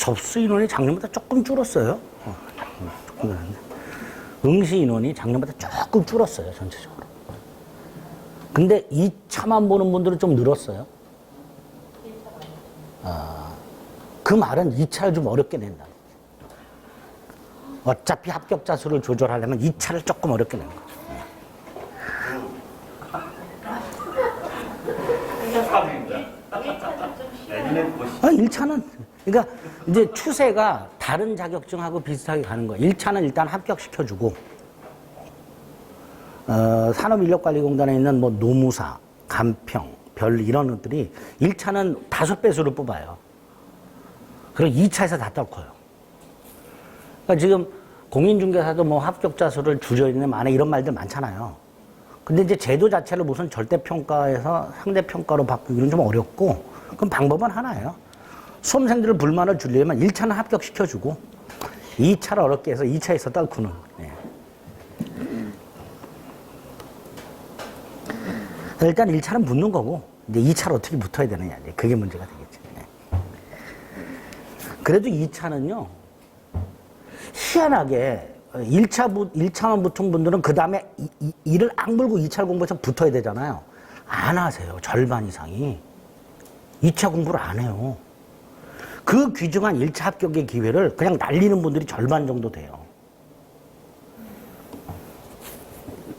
접수 인원이 작년보다 조금 줄었어요. 조금 줄었는데. 응시 인원이 작년보다 조금 줄었어요, 전체적으로. 근데 2차만 보는 분들은 좀 늘었어요. 그 말은 2차를 좀 어렵게 낸다. 어차피 합격자 수를 조절하려면 2차를 조금 어렵게 낸 거예요. 1차는, 그러니까 이제 추세가 다른 자격증하고 비슷하게 가는 거예요. 1차는 일단 합격시켜주고, 산업인력관리공단에 있는 뭐 노무사, 간평, 별 이런 것들이 1차는 5배수를 뽑아요. 그리고 2차에서 다 떨고요. 그러니까 지금 공인중개사도 뭐 합격자 수를 줄여내는 만에 이런 말들 많잖아요. 근데 이제 제도 자체를 무슨 절대평가에서 상대평가로 바꾸기는 좀 어렵고, 그럼 방법은 하나예요. 수험생들을 불만을 줄이려면 1차는 합격시켜주고 2차를 어렵게 해서 2차에서 떨구는. 일단 1차는 붙는 거고 이제 2차를 어떻게 붙어야 되느냐, 이제 그게 문제가 되겠죠. 그래도 2차는요, 희한하게 1차만 붙은 분들은 그 다음에 이를 악물고 2차를 공부해서 붙어야 되잖아요. 안 하세요. 절반 이상이. 2차 공부를 안 해요. 그 귀중한 1차 합격의 기회를 그냥 날리는 분들이 절반 정도 돼요.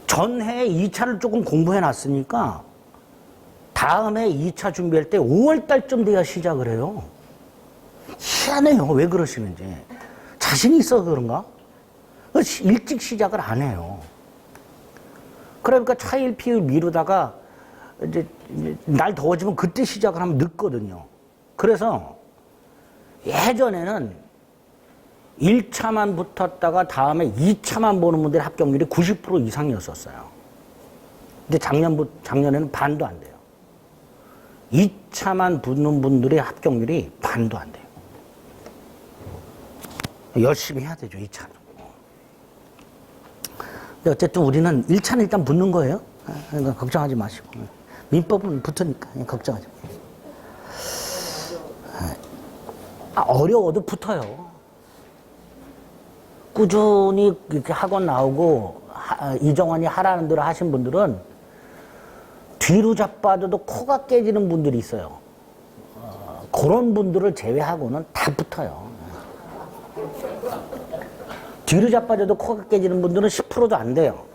전해에 2차를 조금 공부해 놨으니까 다음에 2차 준비할 때 5월 달쯤 돼야 시작을 해요. 희한해요. 왜 그러시는지. 자신이 있어서 그런가? 일찍 시작을 안 해요. 그러니까 차일피일 미루다가 이제 날 더워지면 그때 시작을 하면 늦거든요. 그래서 예전에는 1차만 붙었다가 다음에 2차만 보는 분들의 합격률이 90% 이상이었었어요. 근데 작년에는 반도 안 돼요. 2차만 붙는 분들의 합격률이 반도 안 돼요. 열심히 해야 되죠, 2차는. 근데 어쨌든 우리는 1차는 일단 붙는 거예요. 그러니까 걱정하지 마시고. 민법은 붙으니까 걱정하지 마시고. 어려워도 붙어요. 꾸준히 이렇게 학원 나오고 이정환이 하라는 대로 하신 분들은 뒤로 자빠져도 코가 깨지는 분들이 있어요. 그런 분들을 제외하고는 다 붙어요. 뒤로 자빠져도 코가 깨지는 분들은 10%도 안 돼요.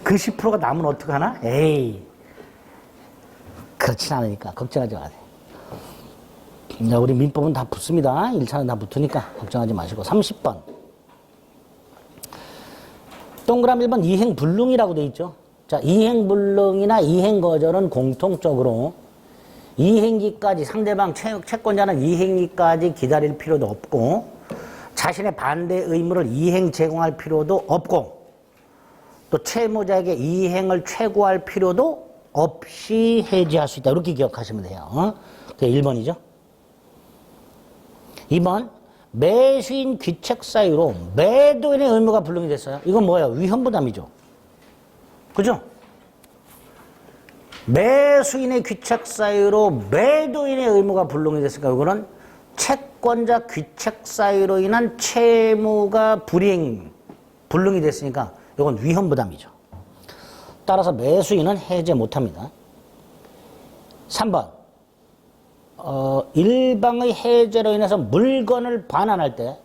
그 10%가 남으면 어떡하나? 에이, 그렇진 않으니까 걱정하지 마세요. 우리 민법은 다 붙습니다. 1차는 다 붙으니까 걱정하지 마시고. 30번. 동그라미 1번 이행불능이라고 돼 있죠. 자, 이행불능이나 이행거절은 공통적으로 이행기까지, 상대방 채권자는 이행기까지 기다릴 필요도 없고, 자신의 반대 의무를 이행 제공할 필요도 없고, 또 채무자에게 이행을 최고할 필요도 없이 해지할 수 있다. 이렇게 기억하시면 돼요. 그게 1번이죠. 2번, 매수인 귀책 사유로 매도인의 의무가 불능이 됐어요. 이건 뭐예요? 위헌부담이죠. 그죠? 매수인의 귀책 사유로 매도인의 의무가 불능이 됐으니까 이거는 채권자 귀책 사유로 인한 채무가 불능이 됐으니까 이건 위헌부담이죠. 따라서 매수인은 해제 못합니다. 3번, 일방의 해제로 인해서 물건을 반환할 때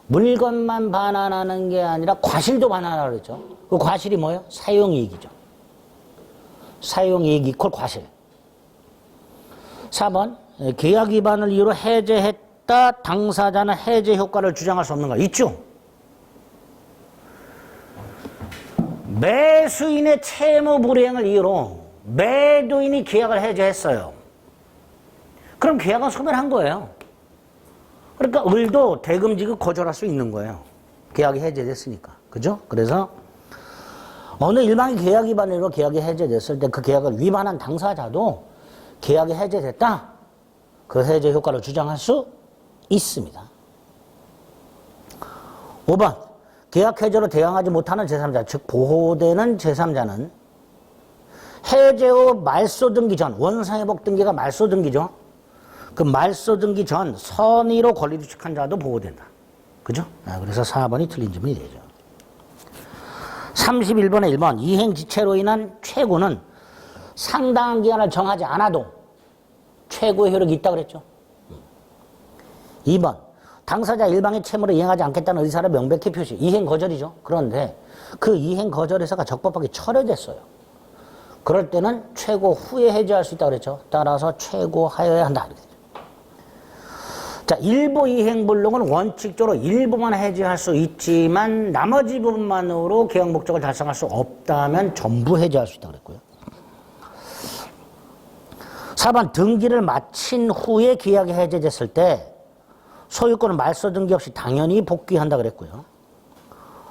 물건만 반환하는 게 아니라 과실도 반환하라고 그랬죠. 그 과실이 뭐예요? 사용이익이죠. 사용이익 이퀄 과실. 4번, 계약 위반을 이유로 해제했다. 당사자는 해제 효과를 주장할 수 없는가? 있죠. 매수인의 채무 불이행을 이유로 매도인이 계약을 해제했어요. 그럼 계약은 소멸한 거예요. 그러니까 을도 대금지급 거절할 수 있는 거예요. 계약이 해제됐으니까. 그죠? 그래서 어느 일방이 계약 위반으로 계약이 해제됐을 때 그 계약을 위반한 당사자도 계약이 해제됐다. 그 해제 효과를 주장할 수 있습니다. 5번, 계약 해제로 대항하지 못하는 제3자, 즉 보호되는 제3자는 해제 후 말소 등기 전, 원상회복 등기가 말소 등기죠. 그 말소 등기 전 선의로 권리를 취득한 자도 보호된다. 그죠? 그래서 4번이 틀린 질문이 되죠. 31번에 1번 이행지체로 인한 최고는 상당한 기간을 정하지 않아도 최고의 효력이 있다 그랬죠. 2번 당사자 일방의 채무를 이행하지 않겠다는 의사를 명백히 표시. 이행 거절이죠. 그런데 그 이행 거절에서가 적법하게 철회됐어요. 그럴 때는 최고 후에 해지할 수 있다 그랬죠. 따라서 최고하여야 한다. 이렇게 되죠. 자, 일부 이행불능은 원칙적으로 일부만 해지할 수 있지만 나머지 부분만으로 계약 목적을 달성할 수 없다면 전부 해지할 수 있다 그랬고요. 4번 등기를 마친 후에 계약이 해제됐을 때 소유권은 말소 등기 없이 당연히 복귀한다 그랬고요.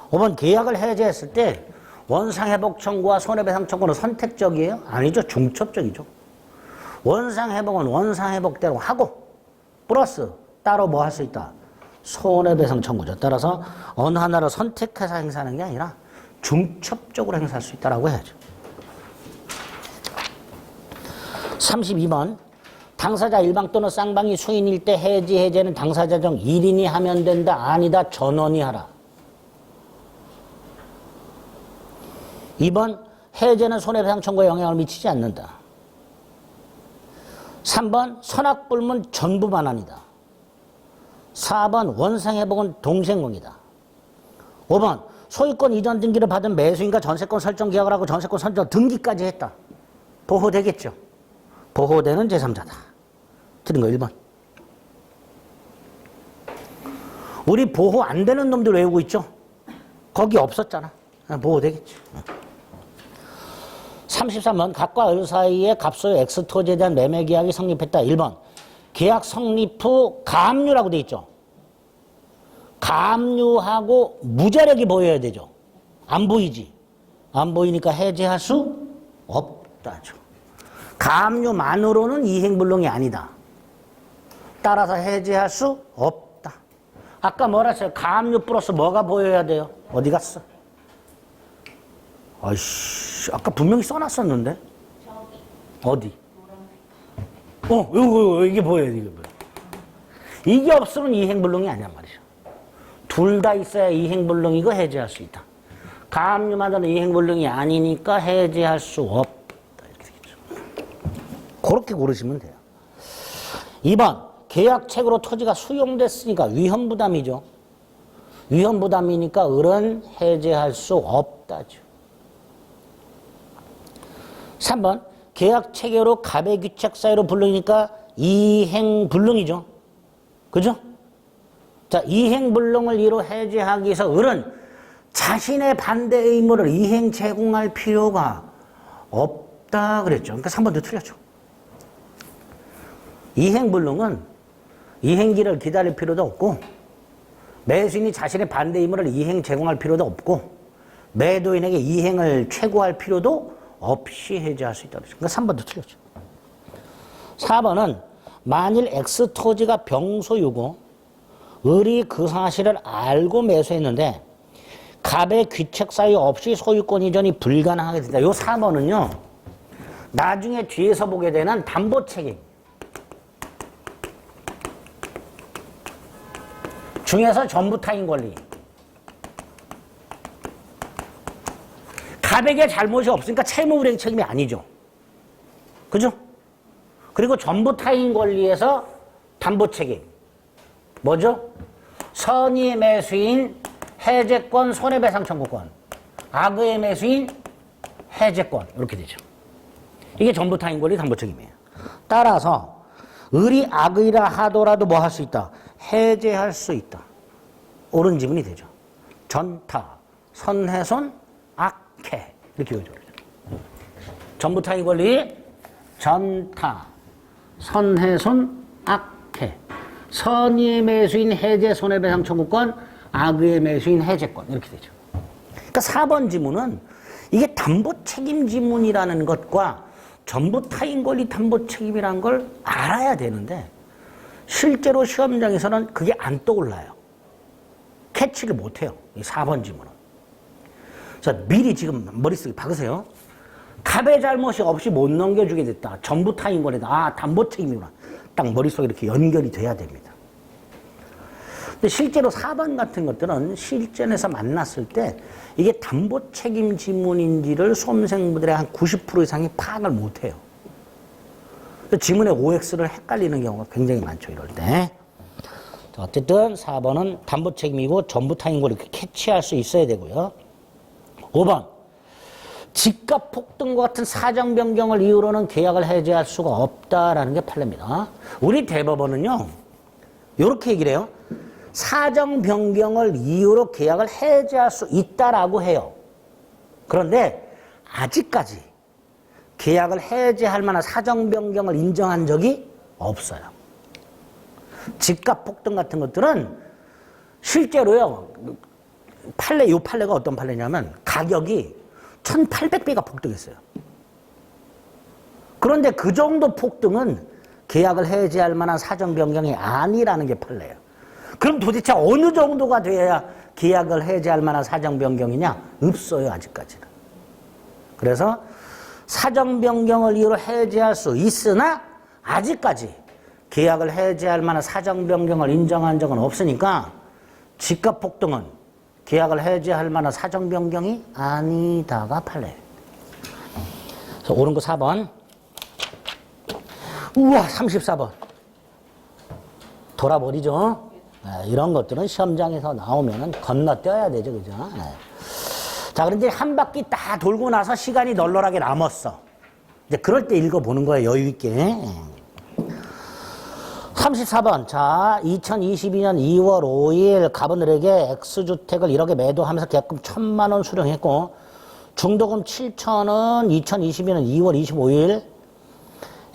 5번 계약을 해제했을 때 원상회복 청구와 손해배상 청구는 선택적이에요? 아니죠. 중첩적이죠. 원상회복은 원상회복대로 하고 플러스 따로 뭐 할 수 있다? 손해배상 청구죠. 따라서 어느 하나를 선택해서 행사하는 게 아니라 중첩적으로 행사할 수 있다라고 해야죠. 32번 당사자 일방 또는 쌍방이 수인일 때 해지해제는 당사자 중 1인이 하면 된다. 아니다. 전원이 하라. 2번 해제는 손해배상 청구에 영향을 미치지 않는다. 3번 선악불문 전부 반환이다. 4번 원상회복은 동생공이다. 5번 소유권 이전 등기를 받은 매수인과 전세권 설정 계약을 하고 전세권 설정 등기까지 했다. 보호되겠죠. 보호되는 제3자다. 틀린 거 1번. 우리 보호 안 되는 놈들 외우고 있죠? 거기 없었잖아. 보호되겠지. 33번 갑과 을 사이에 갑소유 X토지에 대한 매매 계약이 성립했다. 1번 계약 성립 후 가압류라고 돼 있죠. 가압류하고 무자력이 보여야 되죠. 안 보이지. 안 보이니까 해제할 수 없다죠. 가압류만으로는 이행불능이 아니다. 따라서 해제할 수 없다. 아까 뭐라 했어요? 가압류 플러스 뭐가 보여야 돼요? 어디 갔어? 아이씨, 아까 분명히 써놨었는데? 어디? 이게 보여요, 이게 보여. 이게 없으면 이행불능이 아니란 말이죠. 둘 다 있어야 이행불능이고 해제할 수 있다. 가압류만으로는 이행불능이 아니니까 해제할 수 없다. 이렇게 되겠죠. 그렇게 고르시면 돼요. 2번, 계약책으로 토지가 수용됐으니까 위험부담이죠. 위험부담이니까 을은 해제할 수 없다죠. 3번 계약 체결로 갑의 귀책 사유로 불능이니까 이행불능이죠. 그죠? 자, 이행불능을 이로 해제하기 위해서 을은 자신의 반대 의무를 이행 제공할 필요가 없다 그랬죠. 그러니까 3번도 틀렸죠. 이행불능은 이행기를 기다릴 필요도 없고 매수인이 자신의 반대 의무를 이행 제공할 필요도 없고 매도인에게 이행을 최고할 필요도 없이 해제할 수 있다고 그랬죠. 그러니까 3번도 틀렸죠. 4번은 만일 X토지가 병소유고 을이 그 사실을 알고 매수했는데 갑의 귀책 사유 없이 소유권 이전이 불가능하게 된다. 요 4번은요. 나중에 뒤에서 보게 되는 담보 책임 중에서 전부 타인 권리. 갑에게 잘못이 없으니까 채무불이행 책임이 아니죠. 그죠? 그리고 전부 타인 권리에서 담보 책임. 뭐죠? 선의의 매수인 해제권 손해배상 청구권. 악의의 매수인 해제권. 이렇게 되죠. 이게 전부 타인 권리 담보 책임이에요. 따라서 을이 악의라 하더라도 뭐 할 수 있다? 해제할 수 있다. 옳은 지문이 되죠. 전타, 선훼손, 악해. 이렇게 되죠. 전부 타인 권리, 전타, 선훼손, 악해. 선의의 매수인 해제 손해배상 청구권, 악의의 매수인 해제권. 이렇게 되죠. 그러니까 4번 지문은 이게 담보 책임 지문이라는 것과 전부 타인 권리 담보 책임이라는 걸 알아야 되는데 실제로 시험장에서는 그게 안 떠올라요. 캐치를 못해요. 이 4번 지문은. 그래서 미리 지금 머릿속에 박으세요. 갑의 잘못이 없이 못 넘겨주게 됐다. 전부 타인 권리다. 아, 담보 책임이구나. 딱 머릿속에 이렇게 연결이 돼야 됩니다. 근데 실제로 4번 같은 것들은 실전에서 만났을 때 이게 담보 책임 지문인지를 수험생분들의 한 90% 이상이 파악을 못 해요. 지문의 OX를 헷갈리는 경우가 굉장히 많죠, 이럴 때. 자, 어쨌든 4번은 담보 책임이고 전부 타인 걸 이렇게 캐치할 수 있어야 되고요. 5번. 집값 폭등과 같은 사정 변경을 이유로는 계약을 해제할 수가 없다라는 게 판례입니다. 우리 대법원은요, 이렇게 얘기를 해요. 사정 변경을 이유로 계약을 해제할 수 있다라고 해요. 그런데 아직까지 계약을 해제할 만한 사정 변경을 인정한 적이 없어요. 집값 폭등 같은 것들은 실제로요, 이 판례가 어떤 판례냐면 가격이 1,800배가 폭등했어요. 그런데 그 정도 폭등은 계약을 해제할 만한 사정 변경이 아니라는 게 판례예요. 그럼 도대체 어느 정도가 돼야 계약을 해제할 만한 사정 변경이냐? 없어요, 아직까지는. 그래서 사정 변경을 이유로 해제할 수 있으나 아직까지 계약을 해제할 만한 사정 변경을 인정한 적은 없으니까 집값 폭등은 계약을 해제할 만한 사정 변경이 아니다가 판례. 그래서 옳은 거 4번. 우와, 34번. 돌아버리죠. 이런 것들은 시험장에서 나오면 건너뛰어야 되죠, 그죠? 자, 그런데 한 바퀴 다 돌고 나서 시간이 널널하게 남았어. 이제 그럴 때 읽어보는 거예요, 여유있게. 34번. 자, 2022년 2월 5일 갑은을에게 X주택을 1억에 매도하면서 계약금 1,000만 원 수령했고, 중도금 7,000원 2022년 2월 25일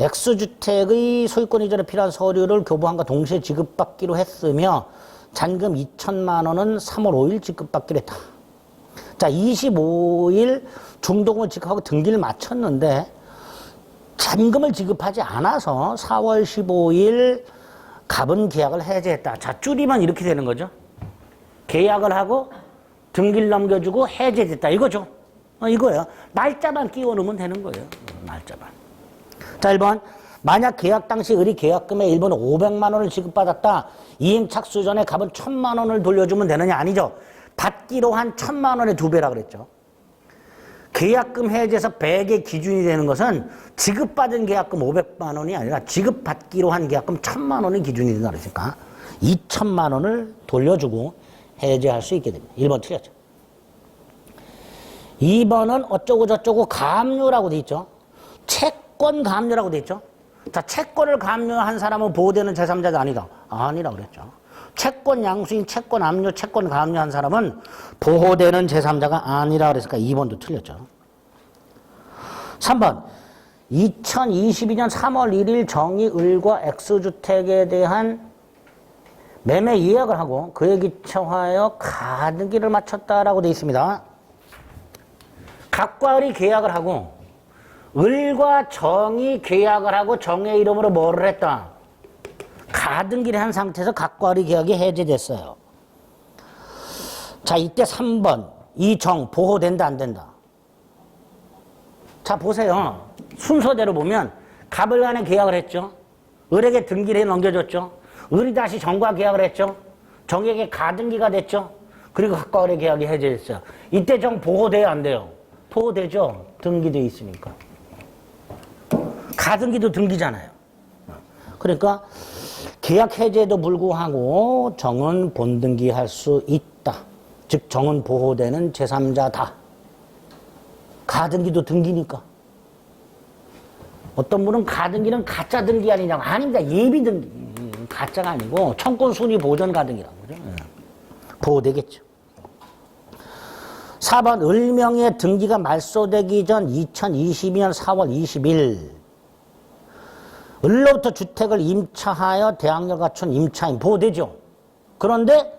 X주택의 소유권 이전에 필요한 서류를 교부함과 동시에 지급받기로 했으며 잔금 2,000만 원은 3월 5일 지급받기로 했다. 자, 25일 중도금을 지급하고 등기를 마쳤는데 잔금을 지급하지 않아서 4월 15일 갑은 계약을 해제했다. 자, 줄이면 이렇게 되는 거죠. 계약을 하고 등기를 넘겨주고 해제됐다. 이거죠. 이거예요. 날짜만 끼워 넣으면 되는 거예요. 날짜만. 자, 1번. 만약 계약 당시 을이 계약금의 일부는 500만 원을 지급받았다. 이행 착수 전에 갑은 1,000만 원을 돌려주면 되느냐? 아니죠. 받기로 한 1,000만 원의 2배라 그랬죠. 계약금 해제에서 100의 기준이 되는 것은 지급받은 계약금 500만 원이 아니라 지급받기로 한 계약금 1,000만 원이 기준이 된다 그랬으니까 2,000만 원을 돌려주고 해제할 수 있게 됩니다. 1번 틀렸죠. 2번은 어쩌고 저쩌고 감류라고 돼 있죠. 채권 감류라고 돼 있죠. 자, 채권을 감류한 사람은 보호되는 제3자가 아니다. 아니라고 그랬죠. 채권 양수인 채권 압류, 채권 감류한 사람은 보호되는 제3자가 아니라 그랬으니까 2번도 틀렸죠. 3번. 2022년 3월 1일 정의 을과 X주택에 대한 매매 예약을 하고 그에 기초하여 가등기를 마쳤다라고 되어 있습니다. 각과 을이 계약을 하고 을과 정이 계약을 하고 정의 이름으로 뭐를 했다? 가등기를 한 상태에서 각과 을의 계약이 해제됐어요. 자, 이때 3번. 이 정 보호된다 안 된다? 자, 보세요. 순서대로 보면 갑을 간에 계약을 했죠. 을에게 등기를 넘겨줬죠. 을이 다시 정과 계약을 했죠. 정에게 가등기가 됐죠. 그리고 각과 을의 계약이 해제됐어요. 이때 정 보호돼요 안 돼요? 보호되죠. 등기돼 있으니까. 가등기도 등기잖아요. 그러니까 계약 해제에도 불구하고 정은 본등기할 수 있다. 즉 정은 보호되는 제3자다. 가등기도 등기니까. 어떤 분은 가등기는 가짜 등기 아니냐고. 아닙니다. 예비 등기. 가짜가 아니고 청권 순위 보전 가등기라고 그러죠. 보호되겠죠. 4번 을명의 등기가 말소되기 전 2022년 4월 20일 을로부터 주택을 임차하여 대항력 갖춘 임차인 보호되죠. 그런데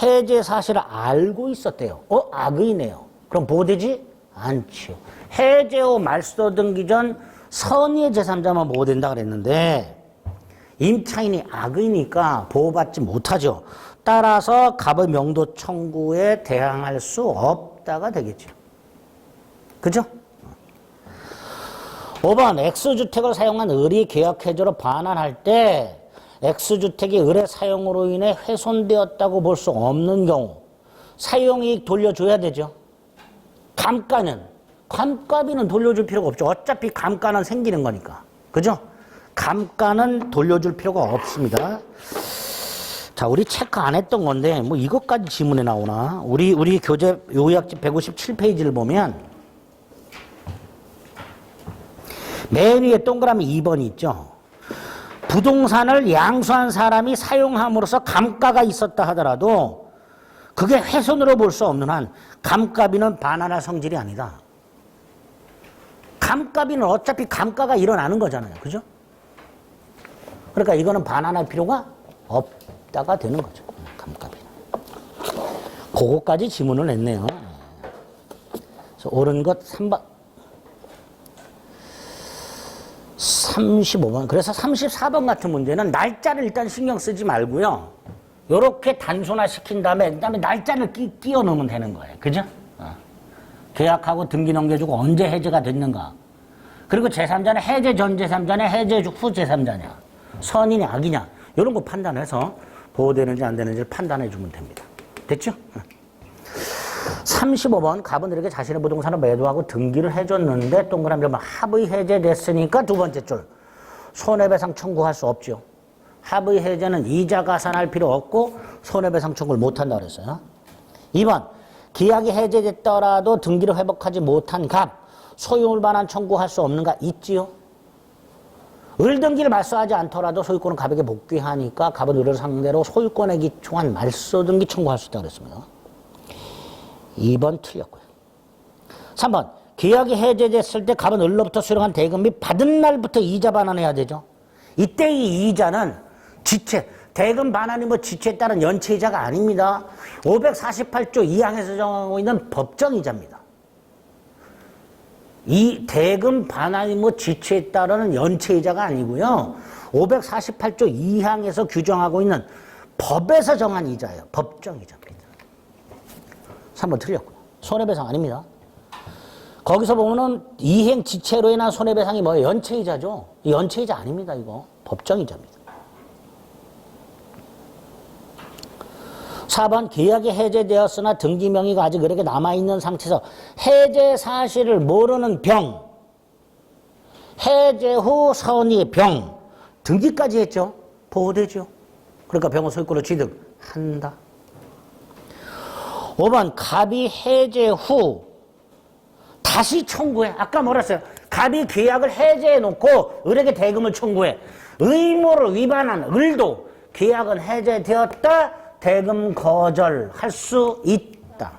해제 사실을 알고 있었대요. 악의네요. 그럼 보호되지 않죠. 해제 후 말소 등기 전 선의의 제3자만 보호된다 그랬는데 임차인이 악의니까 보호받지 못하죠. 따라서 갑의 명도 청구에 대항할 수 없다가 되겠죠. 그죠? 5번 X주택을 사용한 을이 계약해제로 반환할 때 X주택이 을의 사용으로 인해 훼손되었다고 볼 수 없는 경우 사용이익 돌려줘야 되죠. 감가비는 돌려줄 필요가 없죠. 어차피 감가는 생기는 거니까. 그죠? 감가는 돌려줄 필요가 없습니다. 자, 우리 체크 안 했던 건데 뭐 이것까지 지문에 나오나? 우리 교재 요약집 157페이지를 보면 맨 위에 동그라미 2번이 있죠. 부동산을 양수한 사람이 사용함으로써 감가가 있었다 하더라도 그게 훼손으로 볼 수 없는 한 감가비는 반환할 성질이 아니다. 감가비는 어차피 감가가 일어나는 거잖아요. 그죠? 그러니까 이거는 반환할 필요가 없다가 되는 거죠. 감가비는. 그거까지 지문을 냈네요. 그래서 옳은 것 3번. 35번. 그래서 34번 같은 문제는 날짜를 일단 신경 쓰지 말고요. 요렇게 단순화시킨 다음에 날짜를 끼워 넣으면 되는 거예요. 그죠? 계약하고 등기 넘겨주고 언제 해제가 됐는가. 그리고 제3자는 해제 전 제3자냐 해제 후 제3자냐. 선이냐 악이냐. 이런 거 판단해서 보호되는지 안 되는지를 판단해 주면 됩니다. 됐죠? 35번 갑은들에게 자신의 부동산을 매도하고 등기를 해줬는데 동그라미 합의 해제됐으니까 두 번째 줄 손해배상 청구할 수 없죠. 합의 해제는 이자 가산할 필요 없고 손해배상 청구를 못한다 그랬어요. 2번 계약이 해제됐더라도 등기를 회복하지 못한 갑 소유물 반환 청구할 수 없는가? 있지요. 을등기를 말소하지 않더라도 소유권은 갑에게 복귀하니까 갑은 을을 상대로 소유권에 기초한 말소등기 청구할 수 있다고 그랬습니다. 2번 틀렸고요. 3번 계약이 해제됐을 때 갑은 을로부터 수령한 대금이 받은 날부터 이자 반환해야 되죠. 이때 이 이자는 지체, 대금 반환이 뭐 지체에 따른 연체이자가 아닙니다. 548조 2항에서 정하고 있는 법정이자입니다. 이 대금 반환이 뭐 지체에 따르는 연체이자가 아니고요. 548조 2항에서 규정하고 있는 법에서 정한 이자예요. 법정이자입니다. 3번 틀렸고요. 손해배상 아닙니다. 거기서 보면은 이행 지체로 인한 손해배상이 뭐예요? 연체이자죠. 연체이자 아닙니다. 이거 법정이자입니다. 4번 계약이 해제되었으나 등기 명의가 아직 을에게 남아있는 상태에서 해제 사실을 모르는 병, 해제 후 선의 병, 등기까지 했죠. 보호되죠. 그러니까 병은 소유권을 취득한다. 5번 갑이 해제 후 다시 청구해. 아까 뭐라 했어요? 갑이 계약을 해제해놓고 을에게 대금을 청구해. 의무를 위반한 을도 계약은 해제되었다. 대금 거절할 수 있다.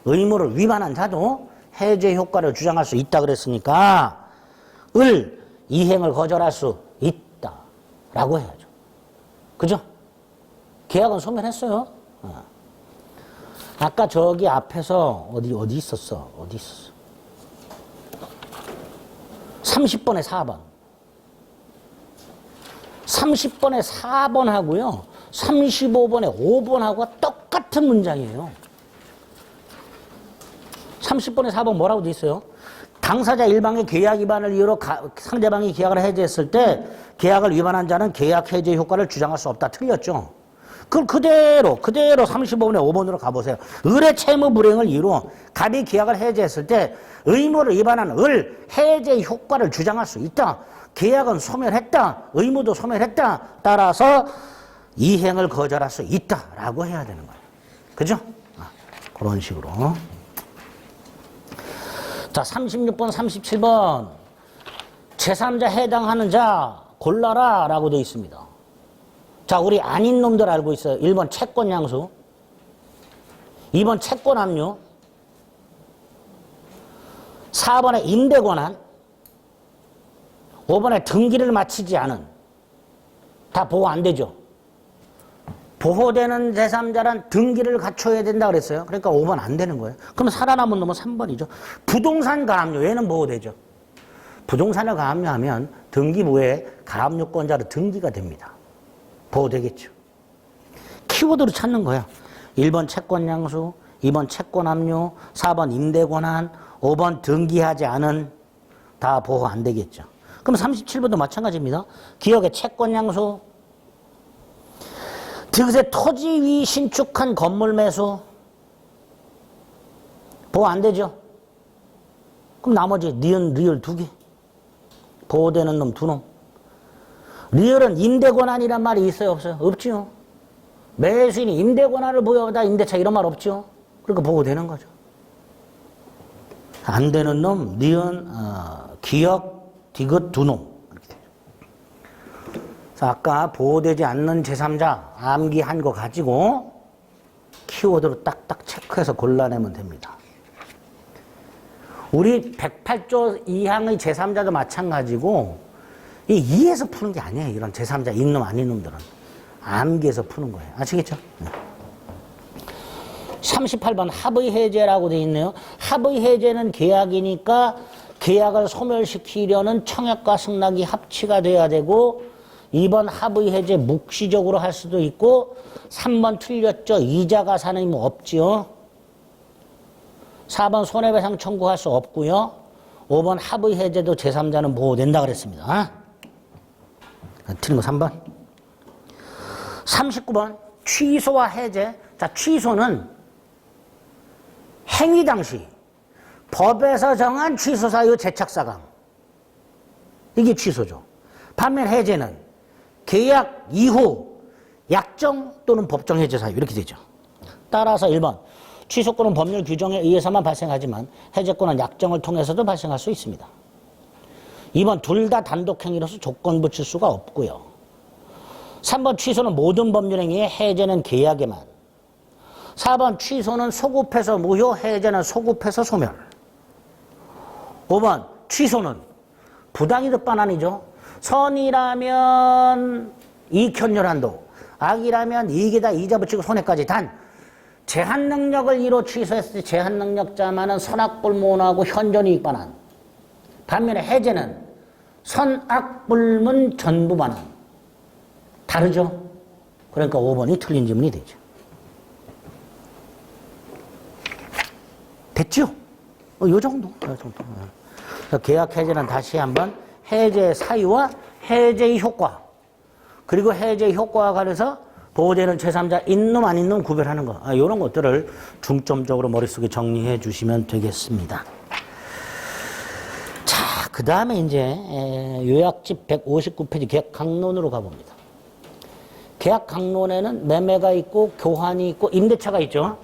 의무를 위반한 자도 해제 효과를 주장할 수 있다 그랬으니까 을 이행을 거절할 수 있다 라고 해야죠. 그죠? 계약은 소멸했어요. 아까 저기 앞에서 어디 있었어? 30번에 4번. 30번에 4번하고요. 35번에 5번하고 똑같은 문장이에요. 30번에 4번 뭐라고 돼 있어요? 당사자 일방의 계약 위반을 이유로 상대방이 계약을 해제했을 때 계약을 위반한 자는 계약 해제 효과를 주장할 수 없다. 틀렸죠? 그걸 그대로 35번에 5번으로 가보세요. 을의 채무 불이행을 이유로 갑이 계약을 해제했을 때 의무를 위반한 을 해제 효과를 주장할 수 있다. 계약은 소멸했다. 의무도 소멸했다. 따라서 이행을 거절할 수 있다라고 해야 되는 거예요. 그죠? 그런 식으로. 자, 36번, 37번. 제3자 해당하는 자 골라라 라고 되어 있습니다. 자, 우리 아닌 놈들 알고 있어요. 1번 채권 양수, 2번 채권 압류, 4번에 임대 권한, 5번에 등기를 마치지 않은. 다 보호 안 되죠. 보호되는 제3자란 등기를 갖춰야 된다 그랬어요. 그러니까 5번 안 되는 거예요. 그럼 살아남은 놈은 3번이죠. 부동산 가압류, 얘는 보호되죠. 부동산을 가압류하면 등기부에 가압류권자로 등기가 됩니다. 보호되겠죠. 키워드로 찾는 거야. 1번 채권 양수, 2번 채권 압류, 4번 임대 권한, 5번 등기하지 않은 다 보호 안 되겠죠. 그럼 37번도 마찬가지입니다. 기업의 채권 양수, 득세 토지 위 신축한 건물 매수, 보호 안 되죠. 그럼 나머지 니은, 리을 2개. 보호되는 놈 2놈. 리을은 임대 권한이란 말이 있어요, 없어요? 없죠. 매수인이 임대 권한을 부여하다 임대차 이런 말 없죠. 그러니까 보호되는 거죠. 안 되는 놈, 니은, 기역, 디귿 2놈. 이렇게 돼요. 자, 아까 보호되지 않는 제3자 암기한 거 가지고 키워드로 딱딱 체크해서 골라내면 됩니다. 우리 108조 2항의 제3자도 마찬가지고 이 2에서 푸는 게 아니에요. 이런 제3자 있는 놈 아닌 놈들은 암기해서 푸는 거예요. 아시겠죠? 네. 38번 합의 해제라고 돼 있네요. 합의 해제는 계약이니까 계약을 소멸시키려는 청약과 승낙이 합치가 돼야 되고 2번 합의 해제 묵시적으로 할 수도 있고 3번 틀렸죠. 이자 가산이 뭐 없지요. 4번 손해배상 청구할 수 없고요. 5번 합의 해제도 제3자는 보호된다 그랬습니다. 틀린 거 3번. 39번 취소와 해제. 자, 취소는 행위 당시 법에서 정한 취소 사유 재착사강. 이게 취소죠. 반면 해제는 계약 이후 약정 또는 법정 해제 사유 이렇게 되죠. 따라서 1번 취소권은 법률 규정에 의해서만 발생하지만 해제권은 약정을 통해서도 발생할 수 있습니다. 2번 둘 다 단독 행위로서 조건 붙일 수가 없고요. 3번 취소는 모든 법률 행위에 해제는 계약에만. 4번 취소는 소급해서 무효, 해제는 소급해서 소멸. 5번 취소는 부당이득 반환이죠. 선이라면 이익현렬한도, 악이라면 이익에다 이자 붙이고 손해까지. 단 제한 능력을 이로 취소했을 때 제한 능력자만은 선악불문하고 현존이익 반환. 반면에 해제는 선악불문 전부 반환. 다르죠? 그러니까 5번이 틀린 질문이 되죠. 됐죠? 요 정도. 계약 해제는 다시 한번 해제 사유와 해제의 효과, 그리고 해제의 효과와 관해서 보호되는 제3자 있는 아닌 놈 구별하는 거, 이런 것들을 중점적으로 머릿속에 정리해 주시면 되겠습니다. 자, 그 다음에 이제 요약집 159페이지 계약 강론으로 가봅니다. 계약 강론에는 매매가 있고 교환이 있고 임대차가 있죠.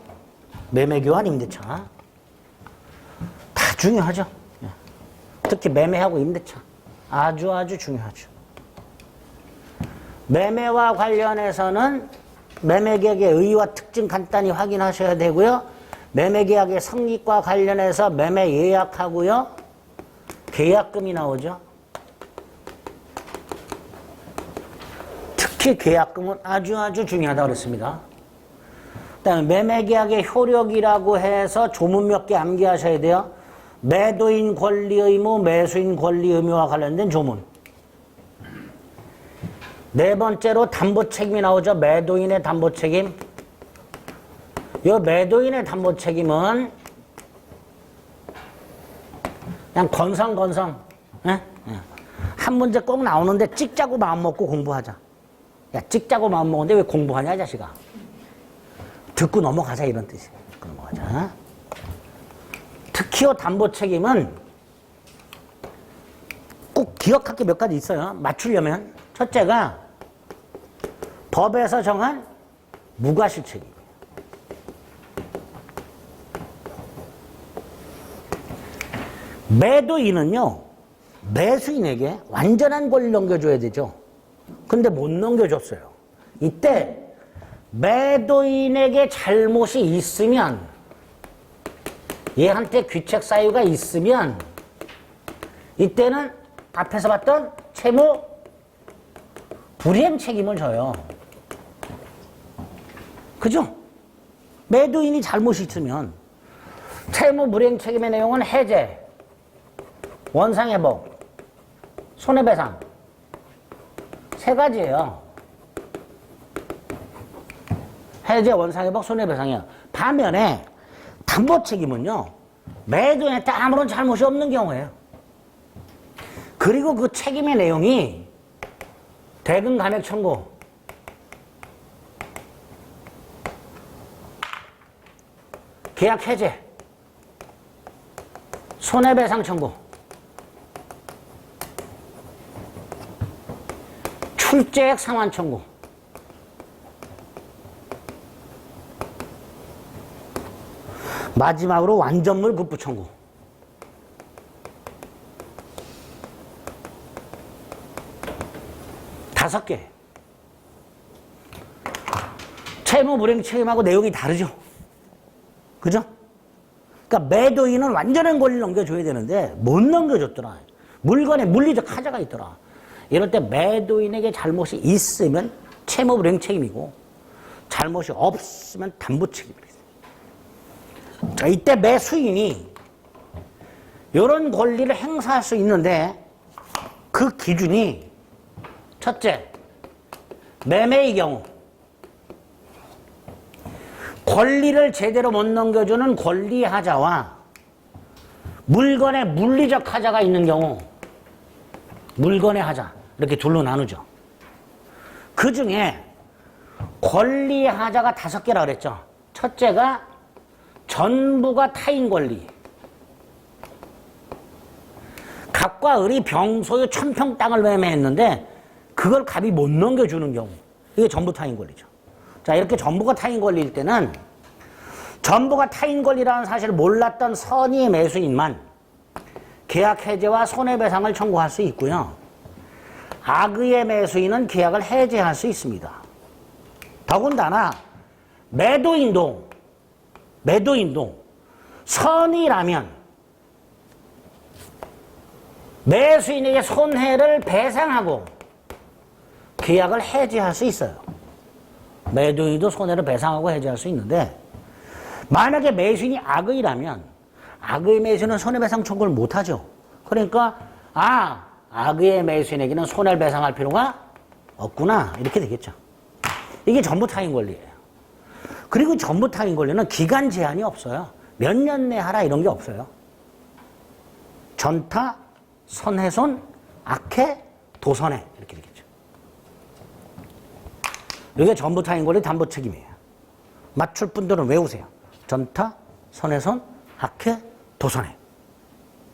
매매, 교환, 임대차 다 중요하죠. 특히 매매하고 임대차 아주 중요하죠. 매매와 관련해서는 매매계약의 의의와 특징 간단히 확인하셔야 되고요. 매매계약의 성립과 관련해서 매매 예약하고요. 계약금이 나오죠. 특히 계약금은 아주 중요하다고 그랬습니다. 그다음에 매매계약의 효력이라고 해서 조문 몇 개 암기하셔야 돼요. 매도인 권리 의무, 매수인 권리 의무와 관련된 조문. 네 번째로 담보 책임이 나오죠. 매도인의 담보 책임. 이 매도인의 담보 책임은 그냥 건성. 한 문제 꼭 나오는데 찍자고 마음 먹고 공부하자. 야, 찍자고 마음 먹는데 왜 공부하냐, 자식아. 듣고 넘어가자, 이런 뜻이에요. 듣고 넘어가자. 특히요, 담보 책임은 꼭 기억할 게 몇 가지 있어요. 맞추려면. 첫째가 법에서 정한 무과실 책임이에요. 매도인은요, 매수인에게 완전한 권리를 넘겨줘야 되죠. 근데 못 넘겨줬어요. 이때 매도인에게 잘못이 있으면, 얘한테 귀책 사유가 있으면, 이때는 앞에서 봤던 채무 불이행 책임을 져요. 그죠? 매도인이 잘못이 있으면 채무 불이행 책임의 내용은 해제, 원상회복, 손해배상 세 가지예요. 해제, 원상회복, 손해배상이요. 반면에 담보 책임은요, 매도인한테 아무런 잘못이 없는 경우예요. 그리고 그 책임의 내용이 대금 감액 청구, 계약 해제, 손해배상 청구, 출제액 상환 청구, 마지막으로 완전물 급부 청구. 다섯 개. 채무 불이행 책임하고 내용이 다르죠. 그죠? 그러니까 매도인은 완전한 권리를 넘겨줘야 되는데 못 넘겨줬더라. 물건에 물리적 하자가 있더라. 이럴 때 매도인에게 잘못이 있으면 채무 불이행 책임이고 잘못이 없으면 담보 책임이다. 자, 이때 매수인이 이런 권리를 행사할 수 있는데 그 기준이 첫째, 매매의 경우 권리를 제대로 못 넘겨주는 권리하자와 물건에 물리적 하자가 있는 경우 물건의 하자 이렇게 둘로 나누죠. 그 중에 권리하자가 5개라 그랬죠. 첫째가 전부가 타인 권리. 갑과 을이 병소유 1000평 땅을 매매했는데 그걸 갑이 못 넘겨주는 경우 이게 전부 타인 권리죠. 자, 이렇게 전부가 타인 권리일 때는 전부가 타인 권리라는 사실을 몰랐던 선의의 매수인만 계약 해제와 손해배상을 청구할 수 있고요. 악의의 매수인은 계약을 해제할 수 있습니다. 더군다나 매도인도 선의라면 매수인에게 손해를 배상하고 계약을 해제할 수 있어요. 매도인도 손해를 배상하고 해제할 수 있는데 만약에 매수인이 악의라면 악의 매수인은 손해배상 청구를 못하죠. 그러니까 악의의 매수인에게는 손해를 배상할 필요가 없구나 이렇게 되겠죠. 이게 전부 타인 권리예요. 그리고 전부 타인 권리는 기간 제한이 없어요. 몇 년 내 하라 이런 게 없어요. 전타, 선훼손, 악해, 도선해 이렇게 되겠죠. 이게 전부 타인 권리 담보 책임이에요. 맞출 분들은 외우세요. 전타, 선훼손, 악해, 도선해.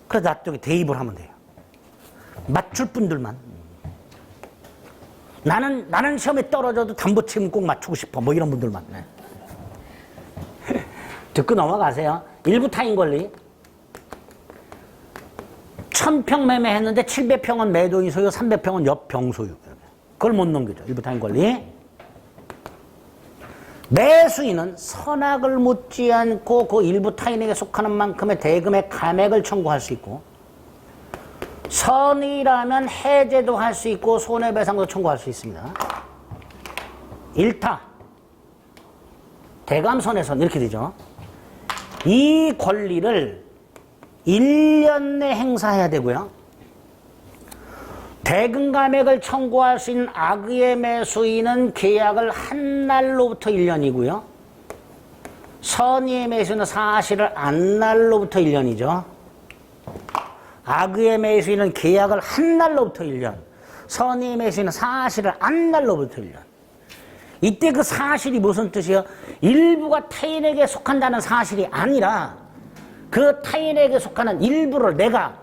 그래서 나중에 대입을 하면 돼요. 맞출 분들만. 나는 시험에 떨어져도 담보 책임 꼭 맞추고 싶어. 뭐 이런 분들만. 네. 듣고 넘어가세요. 일부 타인 권리. 1000평 매매했는데 700평은 매도인 소유, 300평은 옆병 소유. 그걸 못 넘기죠. 일부 타인 권리. 매수인은 선악을 묻지 않고 그 일부 타인에게 속하는 만큼의 대금의 감액을 청구할 수 있고 선의라면 해제도 할 수 있고 손해배상도 청구할 수 있습니다. 일타, 대감손해손 이렇게 되죠. 이 권리를 1년 내 행사해야 되고요. 대금 감액을 청구할 수 있는 악의의 매수인은 계약을 한 날로부터 1년이고요. 선의의 매수인은 사실을 안 날로부터 1년이죠. 악의의 매수인은 계약을 한 날로부터 1년, 선의의 매수인은 사실을 안 날로부터 1년. 이때 그 사실이 무슨 뜻이에요? 일부가 타인에게 속한다는 사실이 아니라 그 타인에게 속하는 일부를 내가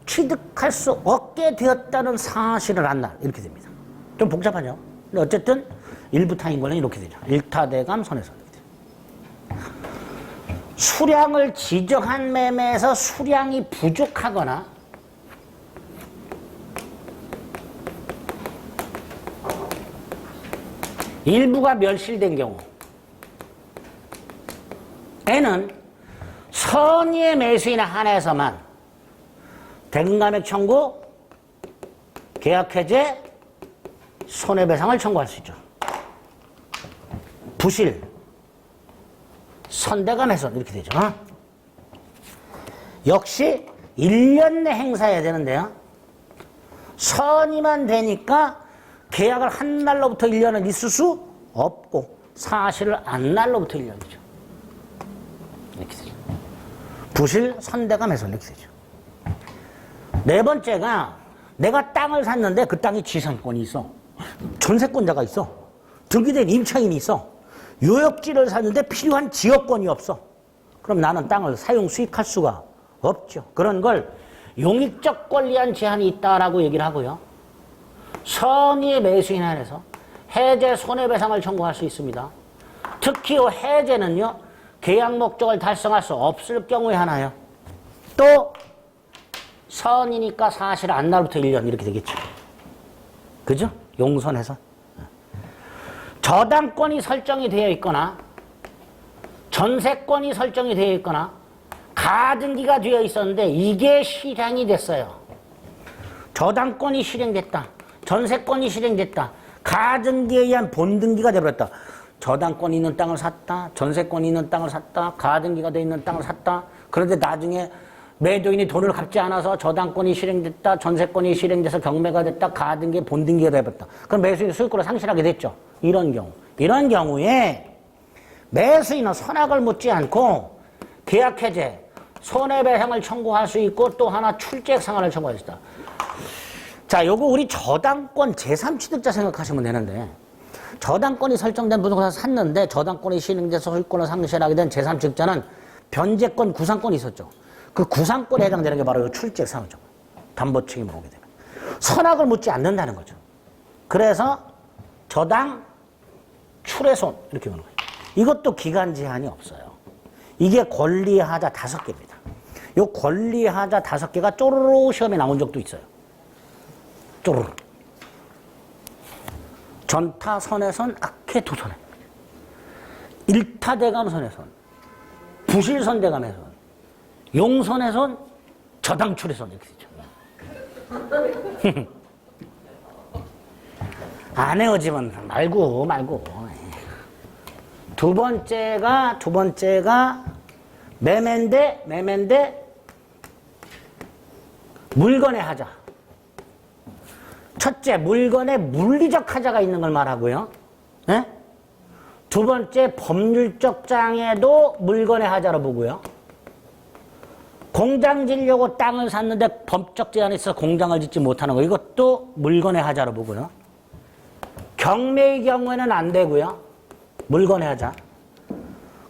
취득할 수 없게 되었다는 사실을 안 날. 이렇게 됩니다. 좀 복잡하죠? 근데 어쨌든 일부 타인 권리는 이렇게 되죠. 일타대감 손해손. 수량을 지정한 매매에서 수량이 부족하거나 일부가 멸실된 경우에는 선의의 매수인에 한해서만 대금감액 청구, 계약해제, 손해배상을 청구할 수 있죠. 부실, 선대감훼손 이렇게 되죠. 역시 1년 내 행사해야 되는데요. 선의만 되니까 계약을 한 날로부터 1년은 있을 수 없고 사실을 안 날로부터 1년이죠. 이렇게 되죠. 부실, 선대감훼손 이렇게 되죠. 네 번째가 내가 땅을 샀는데 그 땅에 지상권이 있어. 전세권자가 있어. 등기된 임차인이 있어. 요역지를 샀는데 필요한 지역권이 없어. 그럼 나는 땅을 사용 수익할 수가 없죠. 그런 걸 용익적 권리한 제한이 있다라고 얘기를 하고요. 선의의 매수인에 한해서 해제 손해배상을 청구할 수 있습니다. 특히 해제는요, 계약 목적을 달성할 수 없을 경우에 하나요. 또 선이니까 사실 안날부터 1년 이렇게 되겠죠. 그죠? 용선해서. 저당권이 설정이 되어 있거나 전세권이 설정이 되어 있거나 가등기가 되어 있었는데 이게 실행이 됐어요. 저당권이 실행됐다. 전세권이 실행됐다. 가등기에 의한 본등기가 되어버렸다. 저당권이 있는 땅을 샀다. 전세권이 있는 땅을 샀다. 가등기가 되어 있는 땅을 샀다. 그런데 나중에 매도인이 돈을 갚지 않아서 저당권이 실행됐다. 전세권이 실행돼서 경매가 됐다. 가등기에 본등기가 되어버렸다. 그럼 매수인이 소유권을 상실하게 됐죠. 이런 경우. 이런 경우에 매수인은 선악을 묻지 않고 계약해제, 손해배상을 청구할 수 있고 또 하나 출재상한을 청구할 수 있다. 자, 요거 우리 저당권 제3취득자 생각하시면 되는데 저당권이 설정된 부동산을 샀는데 저당권이 실행돼서 소유권을 상실하게 된 제3취득자는 변제권, 구상권이 있었죠. 그 구상권에 해당되는 게 바로 출재상이죠. 담보 책임을 오게 되면. 선악을 묻지 않는다는 거죠. 그래서 저당, 출해손 이렇게 보는 거예요. 이것도 기간 제한이 없어요. 이게 권리하자 5개입니다. 요 권리하자 5개가 쪼르르 시험에 나온 적도 있어요. 쪼르르. 전타 선해선, 악해 두선해. 일타 대감 선해선, 부실선 대감의 선, 용선의 선, 저당 출해선 이렇게 되죠. 안 헤어지면 말고. 두 번째가 매매인데 물건의 하자. 첫째, 물건에 물리적 하자가 있는 걸 말하고요. 네? 두 번째, 법률적 장애도 물건의 하자로 보고요. 공장 지려고 땅을 샀는데 법적 제한이 있어서 공장을 짓지 못하는 거, 이것도 물건의 하자로 보고요. 경매의 경우에는 안 되고요. 물건의 하자.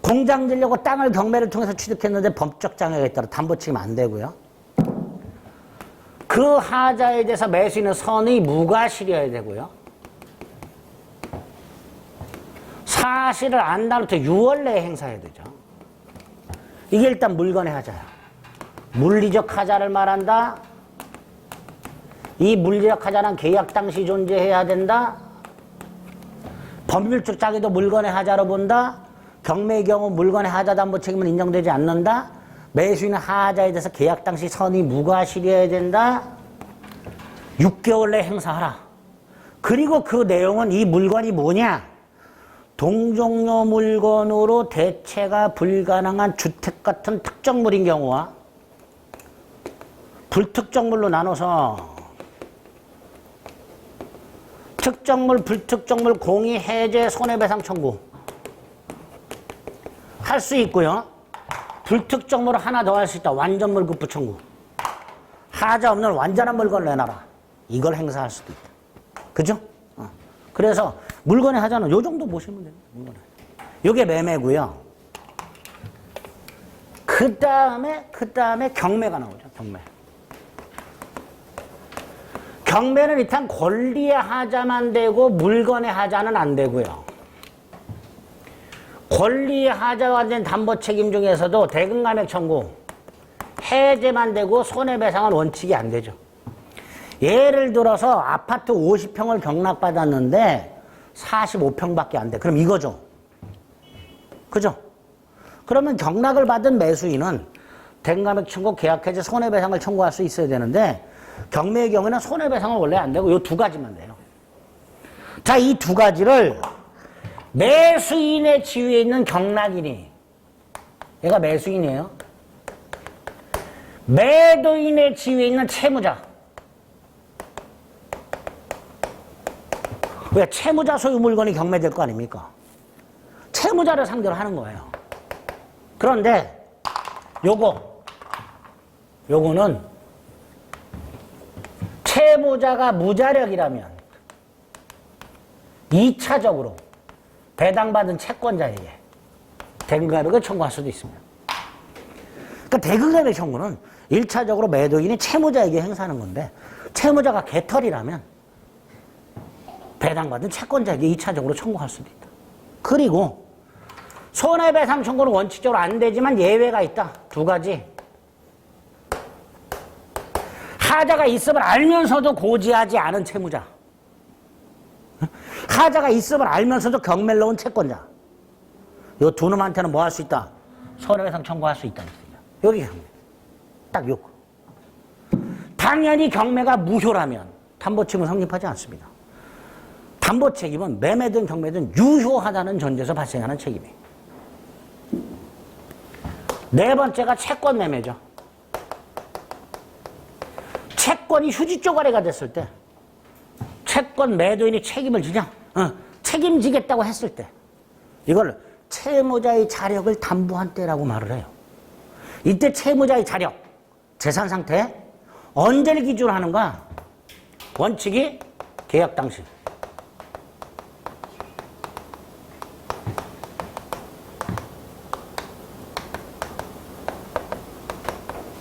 공장 지려고 땅을 경매를 통해서 취득했는데 법적 장애가 있다라 담보 책임 안 되고요. 그 하자에 대해서 매수인은 선의 무과실이어야 되고요. 사실을 안 날부터 6월 내에 행사해야 되죠. 이게 일단 물건의 하자야. 물리적 하자를 말한다. 이 물리적 하자는 계약 당시 존재해야 된다. 법률적 장애도 물건의 하자로 본다. 경매의 경우 물건의 하자 담보 책임은 인정되지 않는다. 매수인은 하자에 대해서 계약 당시 선의 무과실이어야 된다. 6개월 내에 행사하라. 그리고 그 내용은 이 물건이 뭐냐? 동종료 물건으로 대체가 불가능한 주택 같은 특정물인 경우와 불특정물로 나눠서 특정물, 불특정물 공의 해제 손해배상 청구 할 수 있고요. 불특정물 하나 더 할 수 있다. 완전물 급부 청구. 하자 없는 완전한 물건을 내놔라. 이걸 행사할 수도 있다. 그죠? 그래서 물건의 하자는 요 정도 보시면 됩니다. 물건의 하자. 요게 매매고요. 그 다음에 경매가 나오죠. 경매는 일단 권리의 하자만 되고 물건의 하자는 안 되고요. 권리의 하자가 된 담보 책임 중에서도 대금감액 청구, 해제만 되고 손해배상은 원칙이 안 되죠. 예를 들어서 아파트 50평을 경락받았는데 45평밖에 안 돼. 그럼 이거죠. 그죠? 그러면 경락을 받은 매수인은 대금감액 청구, 계약해제, 손해배상을 청구할 수 있어야 되는데 경매의 경우에는 손해배상은 원래 안 되고 이 두 가지만 돼요. 자, 이 두 가지를 매수인의 지위에 있는 경락인이, 얘가 매수인이에요. 매도인의 지위에 있는 채무자. 왜? 채무자 소유 물건이 경매될 거 아닙니까? 채무자를 상대로 하는 거예요. 그런데 요거는 채무자가 무자력이라면 2차적으로 배당받은 채권자에게 대금감액을 청구할 수도 있습니다. 그러니까 대금감액 청구는 1차적으로 매도인이 채무자에게 행사하는 건데 채무자가 개털이라면 배당받은 채권자에게 2차적으로 청구할 수도 있다. 그리고 손해배상 청구는 원칙적으로 안 되지만 예외가 있다. 2가지. 하자가 있음을 알면서도 고지하지 않은 채무자. 하자가 있음을 알면서도 경매를 넣은 채권자. 요 두 놈한테는 뭐 할 수 있다? 손해배상 청구할 수 있다는 뜻이야. 여기 딱 요거. 당연히 경매가 무효라면 담보책임은 성립하지 않습니다. 담보책임은 매매든 경매든 유효하다는 전제에서 발생하는 책임이에요. 네 번째가 채권 매매죠. 채권이 휴지조 거래가 됐을 때 채권 매도인이 책임을 지냐? 책임지겠다고 했을 때 이걸 채무자의 자력을 담보한 때라고 말을 해요. 이때 채무자의 자력, 재산 상태 언제를 기준으로 하는가? 원칙이 계약 당시.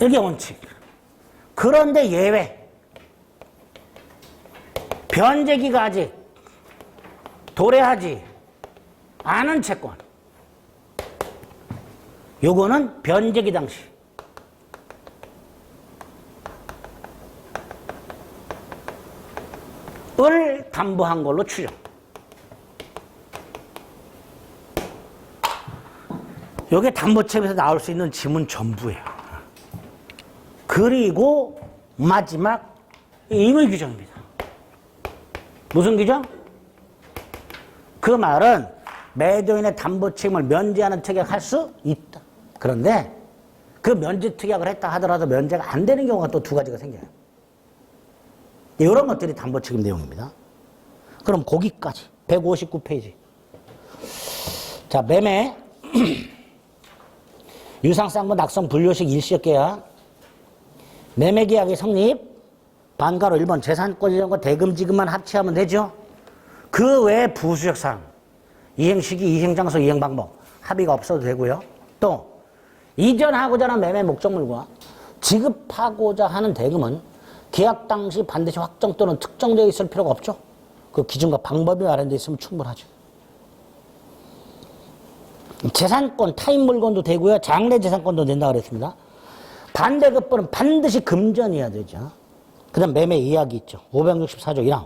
이게 원칙. 그런데 예외. 변제기가 아직 도래하지 않은 채권. 요거는 변제기 당시. 을 담보한 걸로 추정. 요게 담보책임에서 나올 수 있는 지문 전부예요. 그리고 마지막 임의 규정입니다. 무슨 규정? 그 말은 매도인의 담보책임을 면제하는 특약할 수 있다. 그런데 그 면제 특약을 했다 하더라도 면제가 안 되는 경우가 또 2가지가 생겨요. 이런 것들이 담보책임 내용입니다. 그럼 거기까지 159페이지. 자, 매매 유상쌍분 낙성 분료식 일시계약 매매계약의 성립 반가로 1번 재산권 이전과 대금지급만 합치하면 되죠. 그 외에 부수적사항 이행시기, 이행장소, 이행방법 합의가 없어도 되고요. 또 이전하고자 하는 매매 목적물과 지급하고자 하는 대금은 계약 당시 반드시 확정 또는 특정되어 있을 필요가 없죠. 그 기준과 방법이 마련되어 있으면 충분하죠. 재산권, 타인 물건도 되고요. 장래 재산권도 된다고 그랬습니다. 반대급부는 반드시 금전이어야 되죠. 그 다음 매매 예약이 있죠. 564조 1항.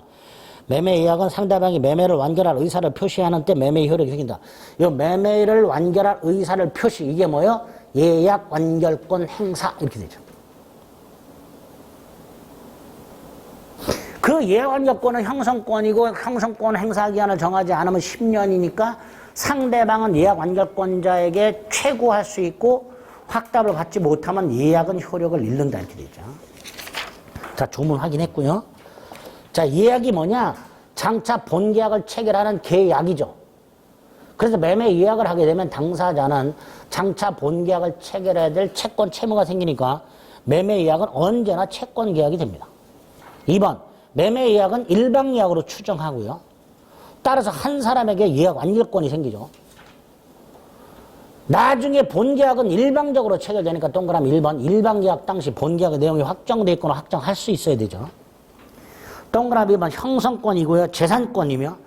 매매 예약은 상대방이 매매를 완결할 의사를 표시하는 때 매매 효력이 생긴다. 이 매매를 완결할 의사를 표시, 이게 뭐예요? 예약 완결권 행사 이렇게 되죠. 그 예약 완결권은 형성권이고 형성권 행사 기한을 정하지 않으면 10년이니까 상대방은 예약 완결권자에게 최고할 수 있고 확답을 받지 못하면 예약은 효력을 잃는다 이렇게 되죠. 자, 조문 확인했고요. 자, 예약이 뭐냐? 장차 본계약을 체결하는 계약이죠. 그래서 매매 예약을 하게 되면 당사자는 장차 본계약을 체결해야 될 채권 채무가 생기니까 매매 예약은 언제나 채권 계약이 됩니다. 2번, 매매 예약은 일방 예약으로 추정하고요. 따라서 한 사람에게 예약 완결권이 생기죠. 나중에 본계약은 일방적으로 체결되니까 동그라미 1번 일방계약 당시 본계약의 내용이 확정돼 있거나 확정할 수 있어야 되죠. 동그라미 2번 형성권이고요. 재산권이며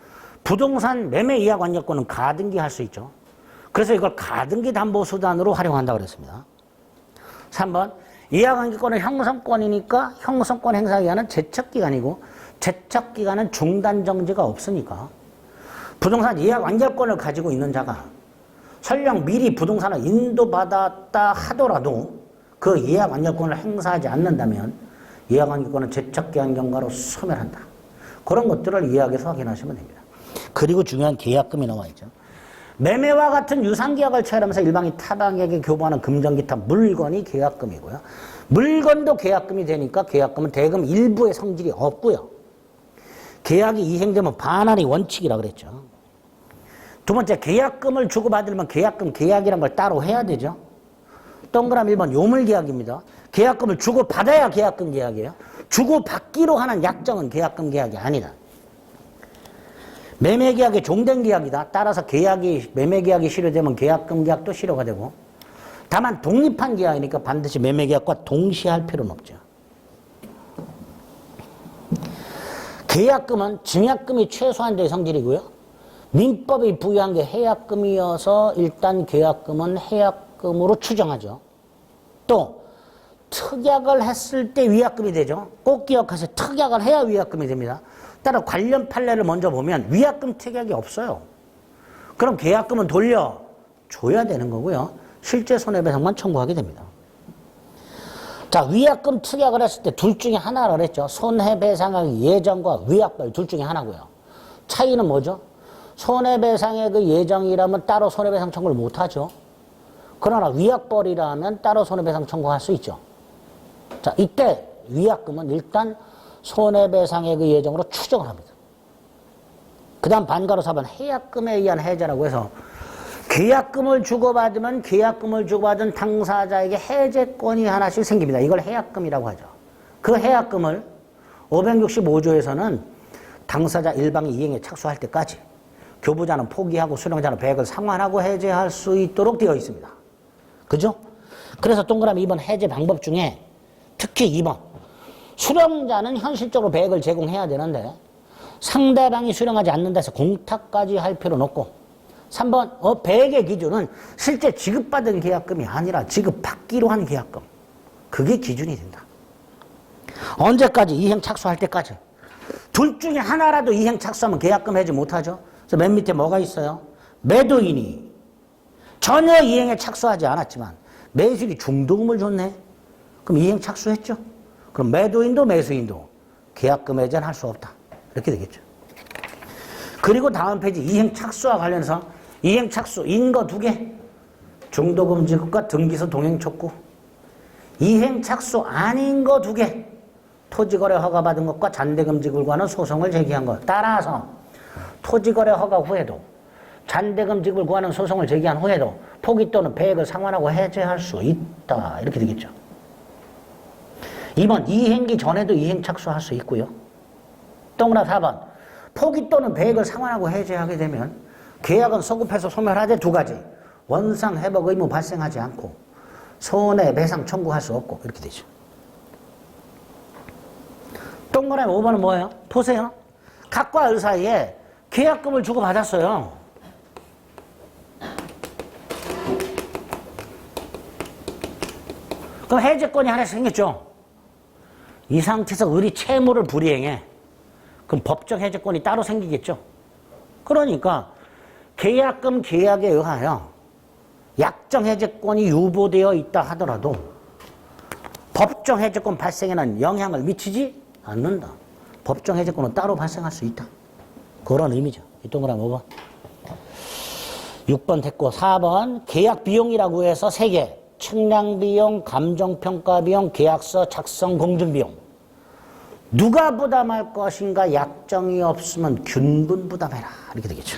부동산 매매 예약 완결권은 가등기 할 수 있죠. 그래서 이걸 가등기 담보 수단으로 활용한다고 그랬습니다. 3번 예약 완결권은 형성권이니까 형성권 행사 기간은 제척기간이고 제척기간은 중단 정지가 없으니까 부동산 예약 완결권을 가지고 있는 자가 설령 미리 부동산을 인도받았다 하더라도 그 예약 완결권을 행사하지 않는다면 예약 완결권은 제척기한 경과로 소멸한다. 그런 것들을 예약에서 확인하시면 됩니다. 그리고 중요한 계약금이 나와 있죠. 매매와 같은 유상계약을 체결하면서 일방이 타방에게 교부하는 금전기타 물건이 계약금이고요. 물건도 계약금이 되니까 계약금은 대금 일부의 성질이 없고요. 계약이 이행되면 반환이 원칙이라 그랬죠. 두 번째, 계약금을 주고받으려면 계약금 계약이란 걸 따로 해야 되죠. 동그라미 1번 요물계약입니다. 계약금을 주고받아야 계약금 계약이에요. 주고받기로 하는 약정은 계약금 계약이 아니다. 매매계약이 종된 계약이다. 따라서 매매계약이 실효되면 계약금 계약도 실효가 되고, 다만 독립한 계약이니까 반드시 매매계약과 동시에 할 필요는 없죠. 계약금은 증약금이 최소한도의 성질이고요. 민법이 부여한 게 해약금이어서 일단 계약금은 해약금으로 추정하죠. 또 특약을 했을 때 위약금이 되죠. 꼭 기억하세요. 특약을 해야 위약금이 됩니다. 따라 관련 판례를 먼저 보면 위약금 특약이 없어요. 그럼 계약금은 돌려줘야 되는 거고요. 실제 손해배상만 청구하게 됩니다. 자, 위약금 특약을 했을 때 둘 중에 하나를 했죠. 손해배상의 예정과 위약벌 둘 중에 하나고요. 차이는 뭐죠? 손해배상의 그 예정이라면 따로 손해배상 청구를 못하죠. 그러나 위약벌이라면 따로 손해배상 청구할 수 있죠. 자, 이때 위약금은 일단 손해배상의 그 예정으로 추정을 합니다. 그 다음 반가로 4번 해약금에 의한 해제라고 해서 계약금을 주고받으면 계약금을 주고받은 당사자에게 해제권이 하나씩 생깁니다. 이걸 해약금이라고 하죠. 그 해약금을 565조에서는 당사자 일방이 이행에 착수할 때까지 교부자는 포기하고 수령자는 배액을 상환하고 해제할 수 있도록 되어 있습니다. 그죠? 그래서 동그라미 2번 해제 방법 중에 특히 2번 수령자는 현실적으로 배액을 제공해야 되는데 상대방이 수령하지 않는다 해서 공탁까지 할 필요는 없고 3번 배액의 기준은 실제 지급받은 계약금이 아니라 지급받기로 한 계약금. 그게 기준이 된다. 언제까지? 이행 착수할 때까지. 둘 중에 하나라도 이행 착수하면 계약금 해지 못하죠. 그래서 맨 밑에 뭐가 있어요? 매도인이 전혀 이행에 착수하지 않았지만 매수인이 중도금을 줬네. 그럼 이행 착수했죠. 그럼 매도인도 매수인도 계약금 해제는 할 수 없다. 이렇게 되겠죠. 그리고 다음 페이지 이행 착수와 관련해서 이행 착수 인거 2개 중도금 지급과 등기소 동행 촉구 이행 착수 아닌 거 2개 토지거래 허가 받은 것과 잔대금 지급을 구하는 소송을 제기한 것. 따라서 토지거래 허가 후에도 잔대금 지급을 구하는 소송을 제기한 후에도 포기 또는 배액을 상환하고 해제할 수 있다. 이렇게 되겠죠. 2번 이행기 전에도 이행 착수할 수 있고요. 동그라미 4번 포기 또는 배액을 상환하고 해제하게 되면 계약은 소급해서 소멸하되 2가지 원상 회복 의무 발생하지 않고 손해배상 청구할 수 없고 이렇게 되죠. 동그라미 5번은 뭐예요? 보세요. 각과 을 사이에 계약금을 주고 받았어요. 그럼 해제권이 하나씩 생겼죠. 이 상태에서 을이 채무를 불이행해. 그럼 법정 해제권이 따로 생기겠죠. 그러니까 계약금 계약에 의하여 약정 해제권이 유보되어 있다 하더라도 법정 해제권 발생에는 영향을 미치지 않는다. 법정 해제권은 따로 발생할 수 있다. 그런 의미죠. 이 동그라미 5번. 6번 됐고 4번 계약 비용이라고 해서 3개. 측량비용, 감정평가비용, 계약서 작성 공증비용. 누가 부담할 것인가 약정이 없으면 균분 부담해라. 이렇게 되겠죠.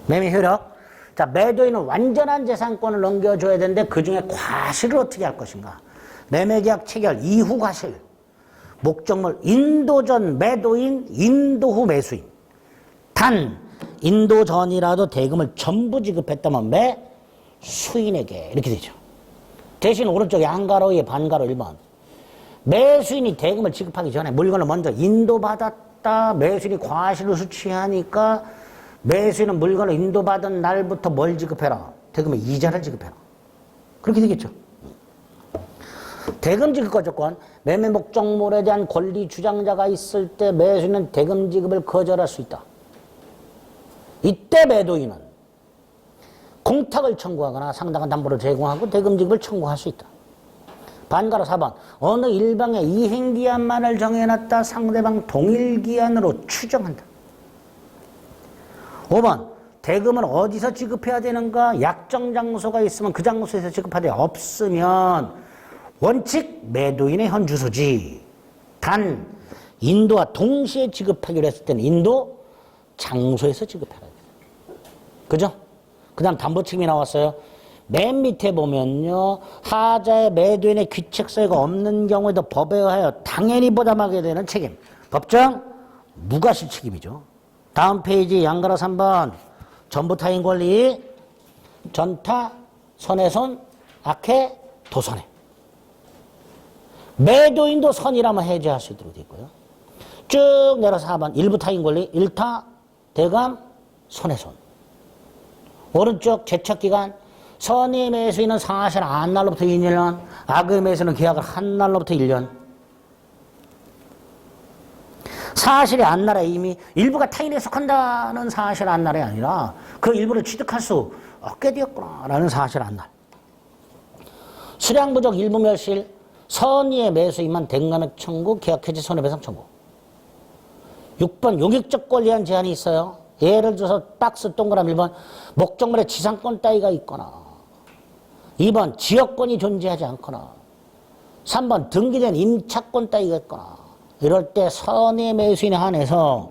매매 효력. 자, 매도인은 완전한 재산권을 넘겨줘야 되는데 그 중에 과실을 어떻게 할 것인가. 매매계약 체결 이후 과실. 목적물 인도 전 매도인, 인도 후 매수인. 단 인도 전이라도 대금을 전부 지급했다면 매수인에게 이렇게 되죠. 대신 오른쪽에 한가로에 반가로 1번. 매수인이 대금을 지급하기 전에 물건을 먼저 인도받았다. 매수인이 과실을 수취하니까 매수인은 물건을 인도받은 날부터 뭘 지급해라? 대금의 이자를 지급해라. 그렇게 되겠죠. 대금 지급과 조건. 매매 목적물에 대한 권리 주장자가 있을 때 매수인은 대금 지급을 거절할 수 있다. 이때 매도인은 공탁을 청구하거나 상당한 담보를 제공하고 대금 지급을 청구할 수 있다. 반가로 4번. 어느 일방의 이행기한만을 정해놨다. 상대방 동일기한으로 추정한다. 5번. 대금을 어디서 지급해야 되는가? 약정 장소가 있으면 그 장소에서 지급하되 없으면 원칙 매도인의 현 주소지. 단 인도와 동시에 지급하기로 했을 때는 인도 장소에서 지급해라. 그죠? 그 다음 담보 책임이 나왔어요. 맨 밑에 보면요. 하자의 매도인의 귀책 사유가 없는 경우에도 법에 의하여 당연히 부담하게 되는 책임. 법정 무과실 책임이죠. 다음 페이지 양가로 3번. 전부타인 권리, 전타, 손해손, 악해, 도손해. 매도인도 선이라면 해제할 수 있도록 되어 있고요. 쭉 내려서 4번. 일부 타인 권리, 일타, 대감, 손해손. 오른쪽 제척기간, 선의 매수인은 사실 한 날로부터 2년, 악의 매수는 계약을 한 날로부터 1년. 사실이 한 날에 이미 일부가 타인에 속한다는 사실 한 날이 아니라 그 일부를 취득할 수 없게 되었구나라는 사실 한 날. 수량 부족 일부 멸실, 선의의 매수인만 대금감액 청구, 계약해지 손해배상 청구. 6번 용익적 권리한 제한이 있어요. 예를 들어서 박스 동그라미 1번 목적물에 지상권 따위가 있거나 2번 지역권이 존재하지 않거나 3번 등기된 임차권 따위가 있거나 이럴 때 선의 매수인에 한해서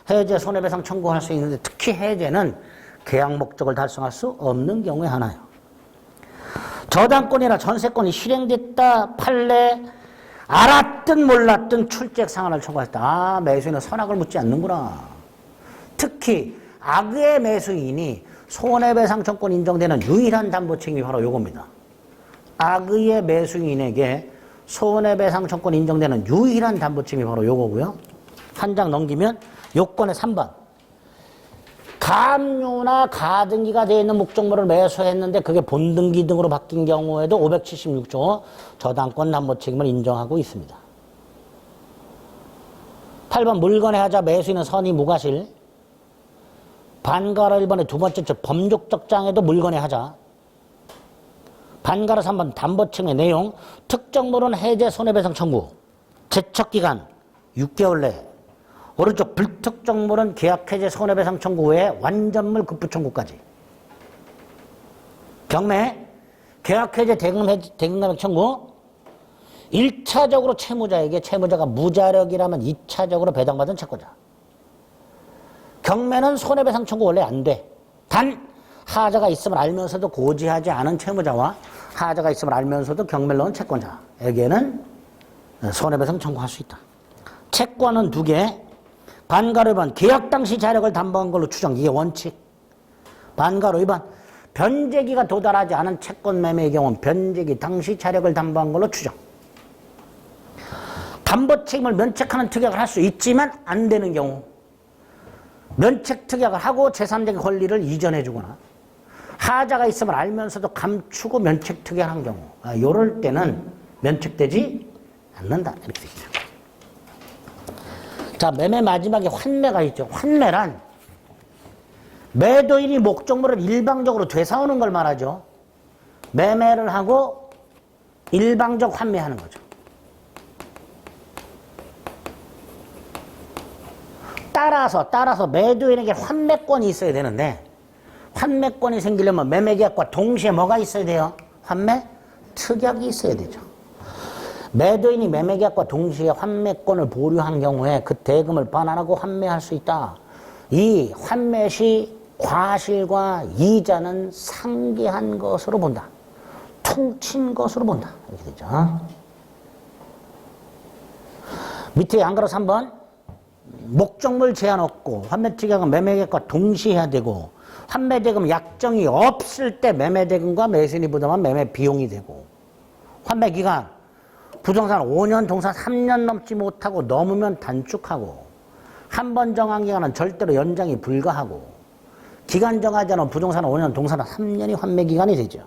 해제 손해배상 청구할 수 있는데 특히 해제는 계약 목적을 달성할 수 없는 경우에 하나요. 저당권이나 전세권이 실행됐다 판례 알았든 몰랐든 출첵 상한을 청구했다. 아, 매수인은 선악을 묻지 않는구나. 특히 악의 매수인이 손해배상 청구권 인정되는 유일한 담보 책임이 바로 요겁니다. 악의 매수인에게 손해배상 청구권 인정되는 유일한 담보 책임이 바로 요거고요. 한 장 넘기면 요건의 3번. 가압류나 가등기가 되어 있는 목적물을 매수했는데 그게 본등기 등으로 바뀐 경우에도 576조 저당권 담보 책임을 인정하고 있습니다. 8번 물건의 하자 매수인은 선의 무과실. 반가로 1번의 두 번째 범족적 장애도 물건의 하자. 반가로 3번 담보 책임의 내용. 특정물은 해제 손해배상 청구. 제척기간 6개월 내. 오른쪽 불특정물은 계약해제 손해배상 청구 외에 완전물 급부 청구까지. 경매 계약해제 대금감액 청구. 1차적으로 채무자에게 채무자가 무자력이라면 2차적으로 배당받은 채권자. 경매는 손해배상 청구 원래 안 돼. 단 하자가 있음을 알면서도 고지하지 않은 채무자와 하자가 있음을 알면서도 경매를 넣은 채권자에게는 손해배상 청구할 수 있다. 채권은 2개. 반가로 2번 계약 당시 자력을 담보한 걸로 추정. 이게 원칙. 반가로 2번 변제기가 도달하지 않은 채권 매매의 경우는 변제기 당시 자력을 담보한 걸로 추정. 담보 책임을 면책하는 특약을 할 수 있지만 안 되는 경우. 면책 특약을 하고 제3자의 권리를 이전해 주거나 하자가 있음을 알면서도 감추고 면책 특약을 한 경우. 이럴 때는 면책되지 않는다. 이렇게 되어 있죠. 자, 매매 마지막에 환매가 있죠. 환매란 매도인이 목적물을 일방적으로 되사오는 걸 말하죠. 매매를 하고 일방적 환매하는 거죠. 따라서 매도인에게 환매권이 있어야 되는데 환매권이 생기려면 매매계약과 동시에 뭐가 있어야 돼요? 환매 특약이 있어야 되죠. 매도인이 매매계약과 동시에 환매권을 보류한 경우에 그 대금을 반환하고 환매할 수 있다. 이 환매 시 과실과 이자는 상기한 것으로 본다. 퉁친 것으로 본다. 이렇게 되죠. 밑에 양가로 3번 목적물 제한 없고 환매특약은 매매계약과 동시에 해야 되고 환매대금 약정이 없을 때 매매대금과 매수인이 부담한 매매 비용이 되고 환매기간 부동산 5년, 동산 3년 넘지 못하고 넘으면 단축하고 한 번 정한 기간은 절대로 연장이 불가하고 기간 정하지 않은 부동산 5년, 동산 3년이 환매기간이 되죠.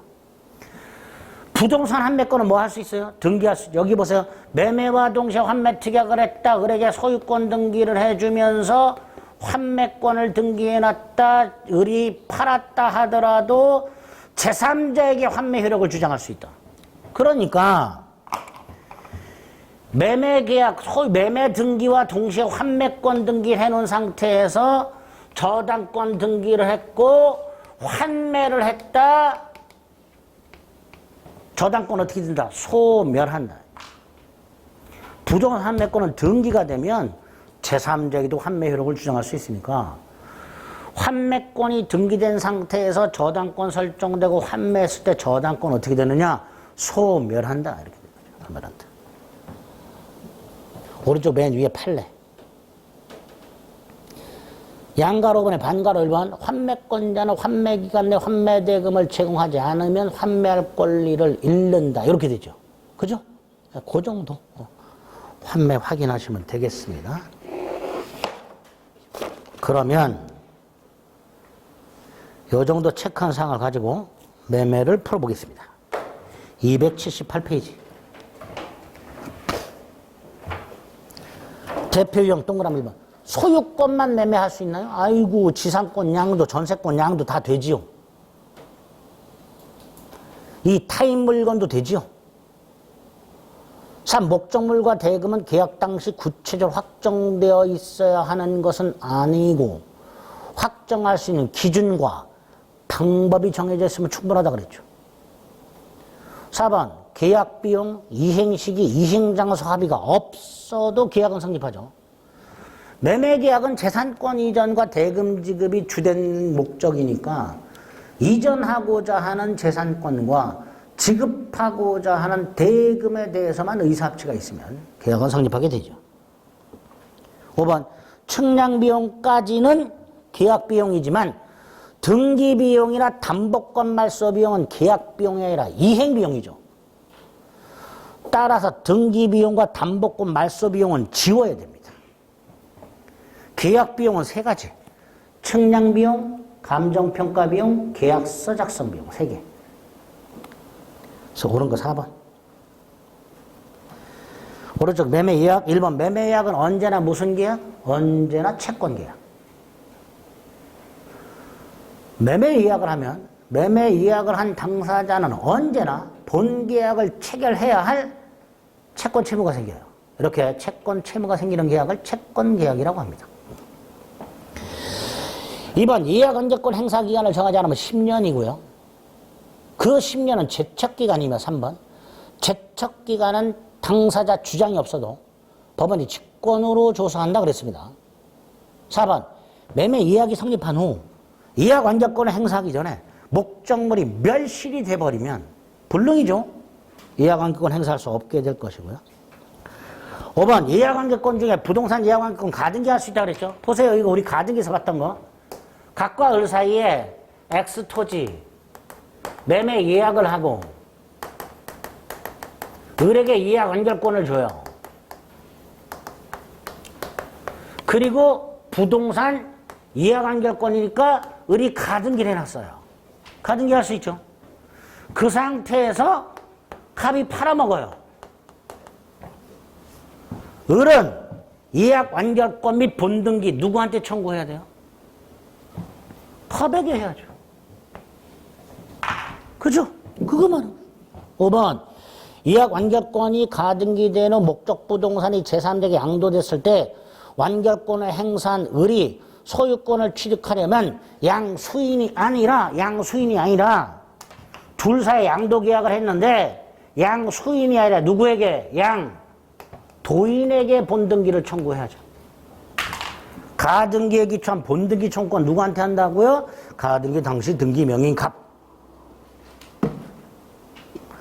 부동산 환매권은 뭐 할 수 있어요? 등기할 수 있죠. 여기 보세요. 매매와 동시에 환매특약을 했다. 을에게 소유권 등기를 해주면서 환매권을 등기해놨다. 을이 팔았다 하더라도 제3자에게 환매 효력을 주장할 수 있다. 그러니까 매매계약, 매매 등기와 동시에 환매권 등기를 해놓은 상태에서 저당권 등기를 했고 환매를 했다. 저당권 어떻게 된다? 소멸한다. 부동산 환매권은 등기가 되면 제3자에게도 환매 효력을 주장할 수 있으니까 환매권이 등기된 상태에서 저당권 설정되고 환매했을 때 저당권 어떻게 되느냐? 소멸한다. 이렇게 되는 거죠. 소멸한다. 오른쪽 맨 위에 판례. 양가로 5번에 반가로 1번 환매권자는 환매기간 내 환매대금을 제공하지 않으면 환매할 권리를 잃는다. 이렇게 되죠. 그죠? 그 정도 환매 확인하시면 되겠습니다. 그러면 이 정도 체크한 사항을 가지고 매매를 풀어보겠습니다. 278페이지. 대표 유형 동그라미 1번. 소유권만 매매할 수 있나요? 아이고, 지상권 양도, 전세권 양도 다 되지요. 이 타인 물건도 되지요. 3. 목적물과 대금은 계약 당시 구체적으로 확정되어 있어야 하는 것은 아니고 확정할 수 있는 기준과 방법이 정해져 있으면 충분하다 그랬죠. 4번. 계약 비용, 이행시기, 이행장소 합의가 없어도 계약은 성립하죠. 매매계약은 재산권 이전과 대금 지급이 주된 목적이니까 이전하고자 하는 재산권과 지급하고자 하는 대금에 대해서만 의사합치가 있으면 계약은 성립하게 되죠. 5번 측량비용까지는 계약비용이지만 등기비용이나 담보권 말소비용은 계약비용이 아니라 이행비용이죠. 따라서 등기비용과 담보권 말소비용은 지워야 됩니다. 계약비용은 3가지. 측량비용, 감정평가비용, 계약서 작성비용 3개. 그래서 옳은 거 4번. 오른쪽 매매예약 1번. 매매예약은 언제나 무슨 계약? 언제나 채권계약. 매매예약을 하면 매매예약을 한 당사자는 언제나 본계약을 체결해야 할 채권 채무가 생겨요. 이렇게 채권 채무가 생기는 계약을 채권계약이라고 합니다. 2번 예약언제권 행사기간을 정하지 않으면 10년이고요. 그 10년은 제척기간이며 3번 제척기간은 당사자 주장이 없어도 법원이 직권으로 조사한다 그랬습니다. 4번 매매 예약이 성립한 후 예약언제권을 행사하기 전에 목적물이 멸실이 돼버리면 불능이죠. 예약언제권 행사할 수 없게 될 것이고요. 5번 예약언제권 중에 부동산 예약언제권 가등기 할 수 있다고 그랬죠. 보세요. 이거 우리 가등기에서 봤던 거. 각과 을 사이에 X토지 매매 예약을 하고 을에게 예약 언제권을 줘요. 그리고 부동산 예약 언제권이니까 을이 가등기를 해놨어요. 가등기 할 수 있죠. 그 상태에서 갑이 팔아먹어요. 을은 예약 완결권 및 본등기 누구한테 청구해야 돼요? 갑에게 해야죠. 그죠? 그거만. 5번 예약 완결권이 가등기된 후 목적 부동산이 제3자에게 양도됐을 때 완결권을 행사한 을이 소유권을 취득하려면 양수인이 아니라 둘 사이 양도 계약을 했는데 양수인이 아니라 누구에게? 양도인에게 본등기를 청구해야죠. 가등기에 기초한 본등기 청구권 누구한테 한다고요? 가등기 당시 등기 명의인 갑.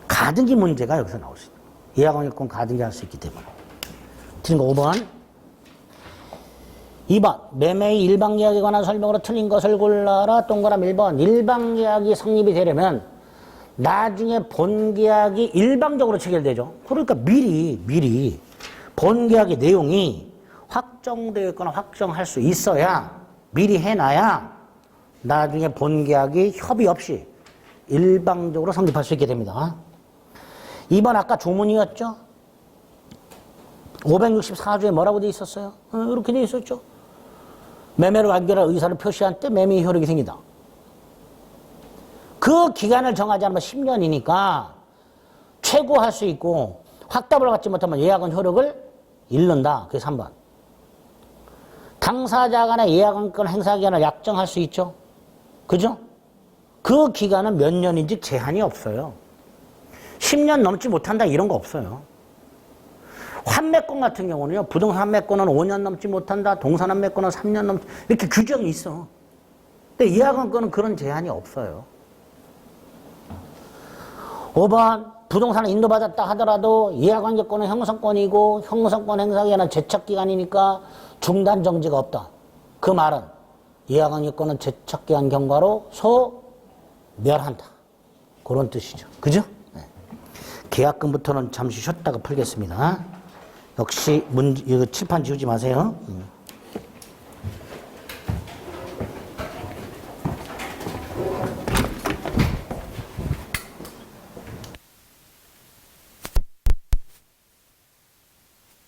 가등기 문제가 여기서 나올 수 있어요. 예약언제권 가등기 할 수 있기 때문에. 틀린 거 5번. 2번 매매의 일방예약에 관한 설명으로 틀린 것을 골라라. 동그라미 1번 일방예약이 성립이 되려면 나중에 본계약이 일방적으로 체결되죠. 그러니까 미리 본계약의 내용이 확정되어 있거나 확정할 수 있어야 미리 해놔야 나중에 본계약이 협의 없이 일방적으로 성립할 수 있게 됩니다. 2번 아까 조문이었죠. 564조에 뭐라고 돼 있었어요? 이렇게 돼 있었죠. 매매를 완결할 의사를 표시한 때 매매의 효력이 생긴다. 그 기간을 정하지 않으면 10년이니까 최고할 수 있고 확답을 갖지 못하면 예약은 효력을 잃는다. 그게 3번. 당사자 간의 예약권 행사 기간을 약정할 수 있죠. 그죠? 그 기간은 몇 년인지 제한이 없어요. 10년 넘지 못한다 이런 거 없어요. 환매권 같은 경우는요. 부동산 환매권은 5년 넘지 못한다. 동산 환매권은 3년 넘지 이렇게 규정이 있어. 근데 이하관권은 그런 제한이 없어요. 5번 부동산을 인도받았다 하더라도 이하관계권은 형성권이고 형성권 행사기간은 제척기간이니까 중단 정지가 없다. 그 말은 이하관계권은 제척기간 경과로 소멸한다. 그런 뜻이죠. 그죠? 네. 계약금부터는 잠시 쉬었다가 풀겠습니다. 역시 이거 칠판 지우지 마세요.